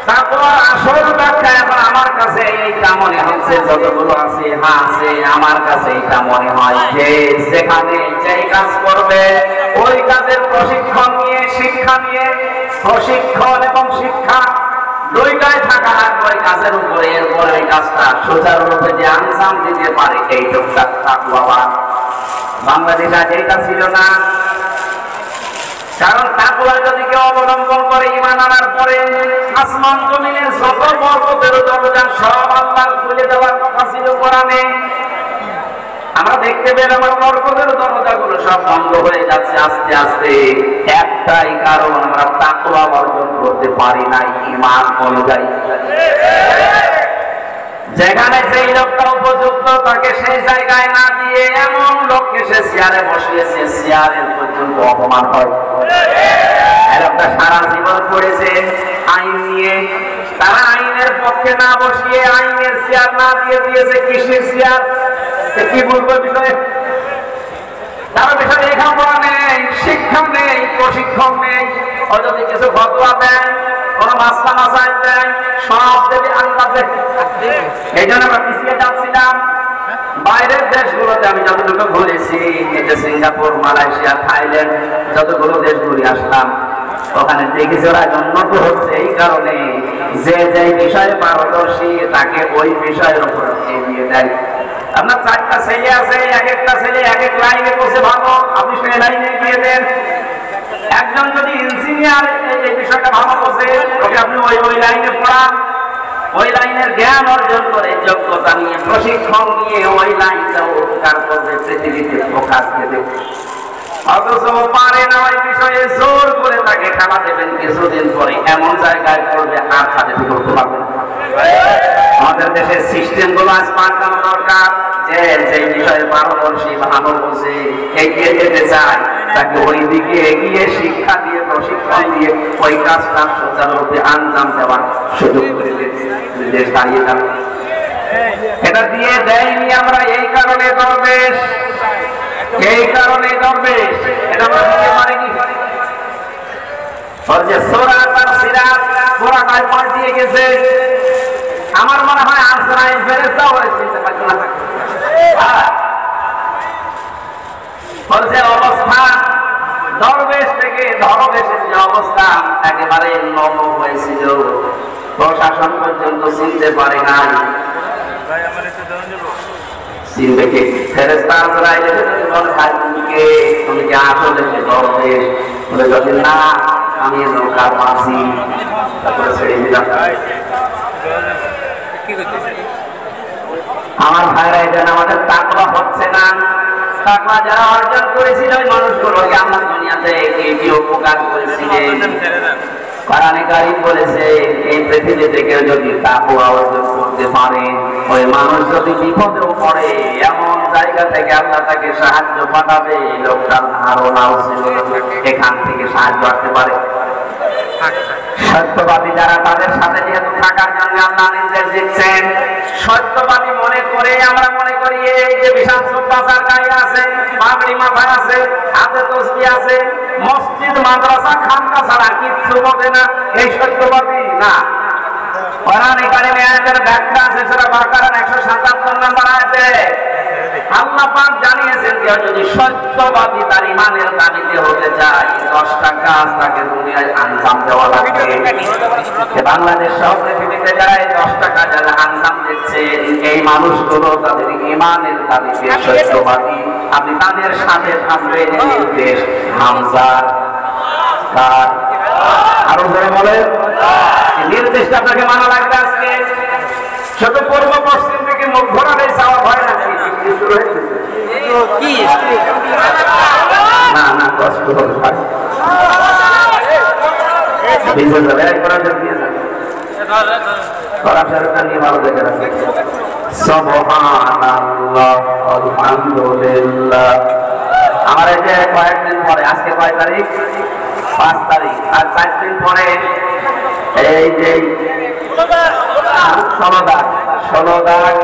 তাকওয়ার আসল ব্যাখ্যা এখন আমার কাছে এইটা মনে হচ্ছে, যতগুলো আছে হ্যাঁ আছে, আমার কাছে এইটা মনে হয় যে যেখানে যেই কাজ করবে ওই কাজের প্রশিক্ষণ নিয়ে, শিক্ষা নিয়ে, প্রশিক্ষণ এবং শিক্ষা দুইটাই থাকা লাগবে ওই কাজের উপরে। এরপরে ওই কাজটা সুচারুরূপে যে আঞ্জাম দিতে পারে, এইটুকু তাকওয়া। বাংলাদেশে যেটা ছিল না, কারণ তাকওয়া যদি কেউ অবলম্বন করে ঈমান আনার পরে, আসমান জমিনের যত বরকতের দরজা সব আল্লাহর খুলে দেওয়ার কথা ছিল কোরআনে। আমরা দেখতে পেলাম আমার বরকতের দরজাগুলো সব বন্ধ হয়ে যাচ্ছে আস্তে আস্তে। একটাই কারণ, আমরা তাকওয়া অর্জন করতে পারি নাই ঈমান অনুযায়ী। যেখানে সেই লোকটা উপযুক্ত তাকে সেই জায়গায় না দিয়ে এমন লোককে সে চেয়ারে বসিয়েছে, চেয়ারের পর্যন্ত অপমান হয়। লোকটা সারা জীবন পড়েছে আইন নিয়ে, তারা আইনের পক্ষে না বসিয়ে আইনের চেয়ার না দিয়ে দিয়েছে কৃষির চেয়ার। কি বলবো বিষয়ে? তার বিষয়ে লেখাপড়া নেই, শিক্ষা নেই, প্রশিক্ষণ নেই। ও যদি কিছু ফতোয়া দেয়, কোন মাসলা মাসাইল দেয়, সব দেবে আন্দাজে। এই জন্য আমরা পিছিয়ে যাচ্ছিলাম। বাইরের দেশগুলোতে আমি যতটুকু ঘুরেছি, সিঙ্গাপুর, মালয়েশিয়া, থাইল্যান্ড, যতগুলো দেশ ঘুরে আসলাম, ওখানে দেখেছি ওরা উন্নত হচ্ছে এই কারণে যে যে বিষয়ে পারদর্শী তাকে ওই বিষয়ের উপর এগিয়ে দেয়। আপনার 4টা ছেলে আছে, এক একটা ছেলে এক এক লাইনে বসে ভালো, আপনি সেই লাইনে গিয়ে দেন। একজন যদি ইঞ্জিনিয়ার এই বিষয়টা ভালো বসে, ওকে আপনি ওই লাইনে পড়ান, ওই লাইনের জ্ঞান অর্জন করে যোগ্যতা নিয়ে প্রশিক্ষণ নিয়ে ওই লাইনটা উপকার করবে, পৃথিবীতে প্রকাশ দেবে। অথচ পারে না ওই বিষয়ে, জোর করে তাকে খেলা দেবেন, কিছুদিন পরে এমন জায়গায় করবে আর সাথে করতে পারবে। আমাদের দেশের সিস্টেম গুলো আজ পাল্টানো দরকার। যে যে বিষয়ে পারদর্শী ভালো বোঝে, এগিয়ে যেতে চায়, তাকে ওই দিকে এগিয়ে শিক্ষা দিয়ে প্রশিক্ষণ দিয়ে ওই কাজটা সুচারুরূপে আঞ্জাম দেওয়ার সুযোগ করে দেশ দাঁড়িয়ে যাবে। এটা দিয়ে দেয়নি আমরা, এই কারণে দরবেশ, এই কারণে দরবেশ এটা আমরা বুঝতে পারিনি। যে সূরা আর সিরাত পুরাটাই পাল্টিয়ে গেছে। আমার মনে হয় আজরাইল ফেরেশতা ওরে চিনতে পারছে না। বলছে অবস্থান দরবেশ থেকে ধরবেশের যে অবস্থান একেবারে নরম হয়েছিল, প্রশাসন পর্যন্ত চিনতে পারে নাই। চিনবে কে? ফেরেশতা আজরাইল এসে বলে, ভাই তুমি কে? তুমি কি আসলে সে দরবেশ? বলে যদি না, আমি নৌকার মাঝি। তারপরে ছেড়ে দিলাম। আমার ভাইরা, এই জন্য আমাদের তাকওয়া হচ্ছে না। তাকওয়া যারা অর্জন করেছিল ওই মানুষগুলোকে আমরা দুনিয়াতে কি উপকার করেছিলেন। কোরআনে কারীম বলেছে, এই পৃথিবীতে কেউ যদি তাকওয়া অর্জন করতে পারে, ওই মানুষ যদি বিপদেও পড়ে, এমন জায়গা থেকে আল্লাহ তাকে সাহায্য পাঠাবে, লোকটার ধারণাও ছিল এখান থেকে সাহায্য আসতে পারে। সত্যবাদী যারা, তাদের সাথে যেহেতু থাকার জন্য আল্লাহ নির্দেশ দিচ্ছেন। সত্যবাদী মনে করে আমরা মনে করি এই যে বিশাল সুব্বাসার গায়ে আছে, পাগড়ি মাথায় আছে, হাতে তসবিহ আছে, মসজিদ মাদ্রাসা খানকা ছাড়া কিচ্ছু বোঝে না, এই সত্যবাদী না। কোরআনে কারিমে আয়াতের ব্যাখ্যা আছে, সূরা বাকারার 177 নম্বর আয়াতে আল্লাহ পাক জানিয়েছেন, কেউ যদি সত্যবাদী তার ঈমানের দাবিতে হতে চায়, 10টা কাজ তাকে দুনিয়ায় আঞ্জাম দেওয়া লাগবে। বাংলাদেশ সহ পৃথিবীতে যারা এই 10টা কাজের আঞ্জাম দিচ্ছে, এই মানুষগুলো তাদের ঈমানের দাবিতে সত্যবাদী। আপনি তাদের সাথে থাকবেন, নির্দেশ হামজা কার আরো জোরে বলেন, নির্দেশটা আপনাকে মানা লাগবে। আজকে শুধু পূর্ব পশ্চিম থেকে মুখ ঘোরালে চাওয়া ভয় না, না না কষ্ট হবে ভাই। আমার এই যে কয়েকদিন পরে, আজকে কয় তারিখ? 5 তারিখ, আর 4 দিন পরে এই যে 16 দাগ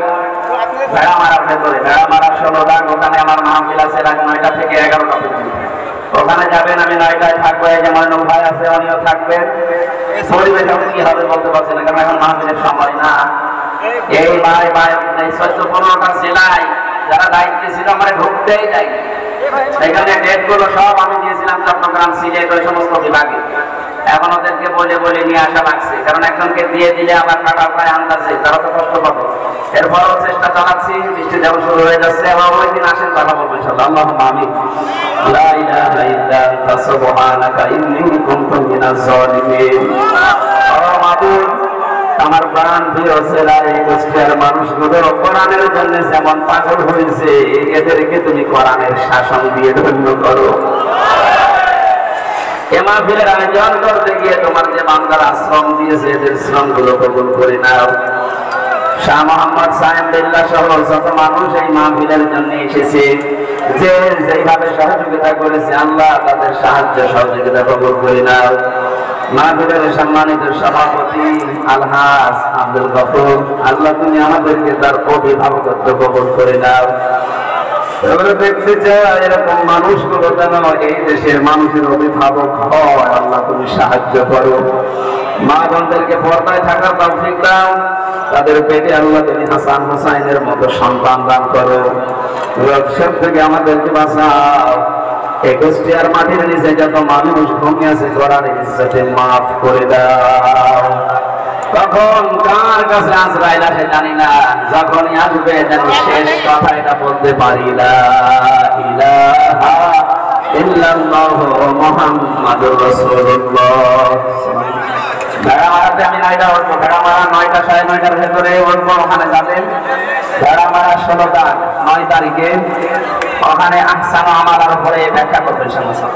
ভেড়া মারার ভেতরে, ভেড়া মারার 16 দাগ, ওখানে আমার মাহফিল আছে রাত 9টা থেকে 11টা পর্যন্ত। ওখানে যাবেন, আমি 9টায় থাকবো। এই যে ময়নুল ভাই আছে, উনিও থাকবেন। পরিবেশ কি হবে বলতে পারছি না, কারণ এখন মাহফিলের সময় না। এই ভাই 14-15টা জেলায় যারা দায়িত্বে ছিল আমার ঢুকতেই যায়নি। সেখানে ডেটগুলো সব আমি দিয়েছিলাম চট্টগ্রাম, সিলেট, ওই সমস্ত বিভাগে। এখন ওদেরকে বলে বলে নিয়ে আসা লাগছে, কারণ একজনকে দিয়ে দিলে আবার কাটা প্রায় আন্দাজে তারা তো কষ্ট পাবে। এরপরও চেষ্টা চালাচ্ছি, বৃষ্টি যখন শুরু হয়ে যাচ্ছে, আবার ওই দিন আসেন কথা বলবো ইনশাআল্লাহ। আল্লাহুম্মা আমিন। লা ইলাহা ইল্লা আনতা সুবহানাকা ইন্নী কুনতু মিনাজ জালিমিন। ও মাবুদ, আমার প্রাণ প্রিয় ছেলে এই গোষ্ঠীর মানুষগুলো কোরআনের জন্য যেমন পাগল হয়েছে, এদেরকে তুমি কোরআনের শাসন দিয়ে ধন্য করো। এ মাহফিলের আয়োজন করতে গিয়ে তোমার যে বান্দার আশ্রম দিয়েছে, এদের শ্রম গুলো কবুল করে নাও। শাহ মোহাম্মদ সাহেব বিল্লাহ সহ যত মানুষ এই মাহফিলের জন্য এসেছে, যে যেভাবে সহযোগিতা করেছে, আল্লাহ তাদের সাহায্য সহযোগিতা কবুল করে নাও। মাহফিলের সম্মানিত সভাপতি আলহাজ আব্দুল গফুর, আল্লাহ তুমি আমাদেরকে তার অভিভাবকত্ব কবুল করে নাও। দেখতে চাই এরকম মানুষগুলো যেন এই দেশের মানুষের অভিভাবক হয়, আল্লাহ তুমি সাহায্য করো। মা বোনদেরকে পর্দায় থাকার তৌফিক দাও, তাদের পেটে আল্লাহ তুমি হাসান হুসাইনের মতো সন্তান দান করো। সব থেকে আমাদেরকে বাঁচাও। এই কুষ্টিয়ার মাটির নিচে যত মানুষ ঘুমিয়ে আছে, কোরআনের ইজ্জতে মাফ করে দাও। তখন কার কাছে আজরাইল আসে জানি না, যখনই আসবে যেন শেষ কথা এটা বলতে পারি, লা ইলাহা ইল্লাল্লাহু মুহাম্মাদুর রাসূলুল্লাহ। ভেড়া মারাতে আমি 9টা উঠবো, ভেড়া মারা 9টা 9:30-এর ভেতরে উঠবো। ওখানে যাবেন ভেড়া মারা 16 9 তারিখে, ওখানে আহসান আমালার উপরে ব্যাখ্যা করবেন সমস্যা।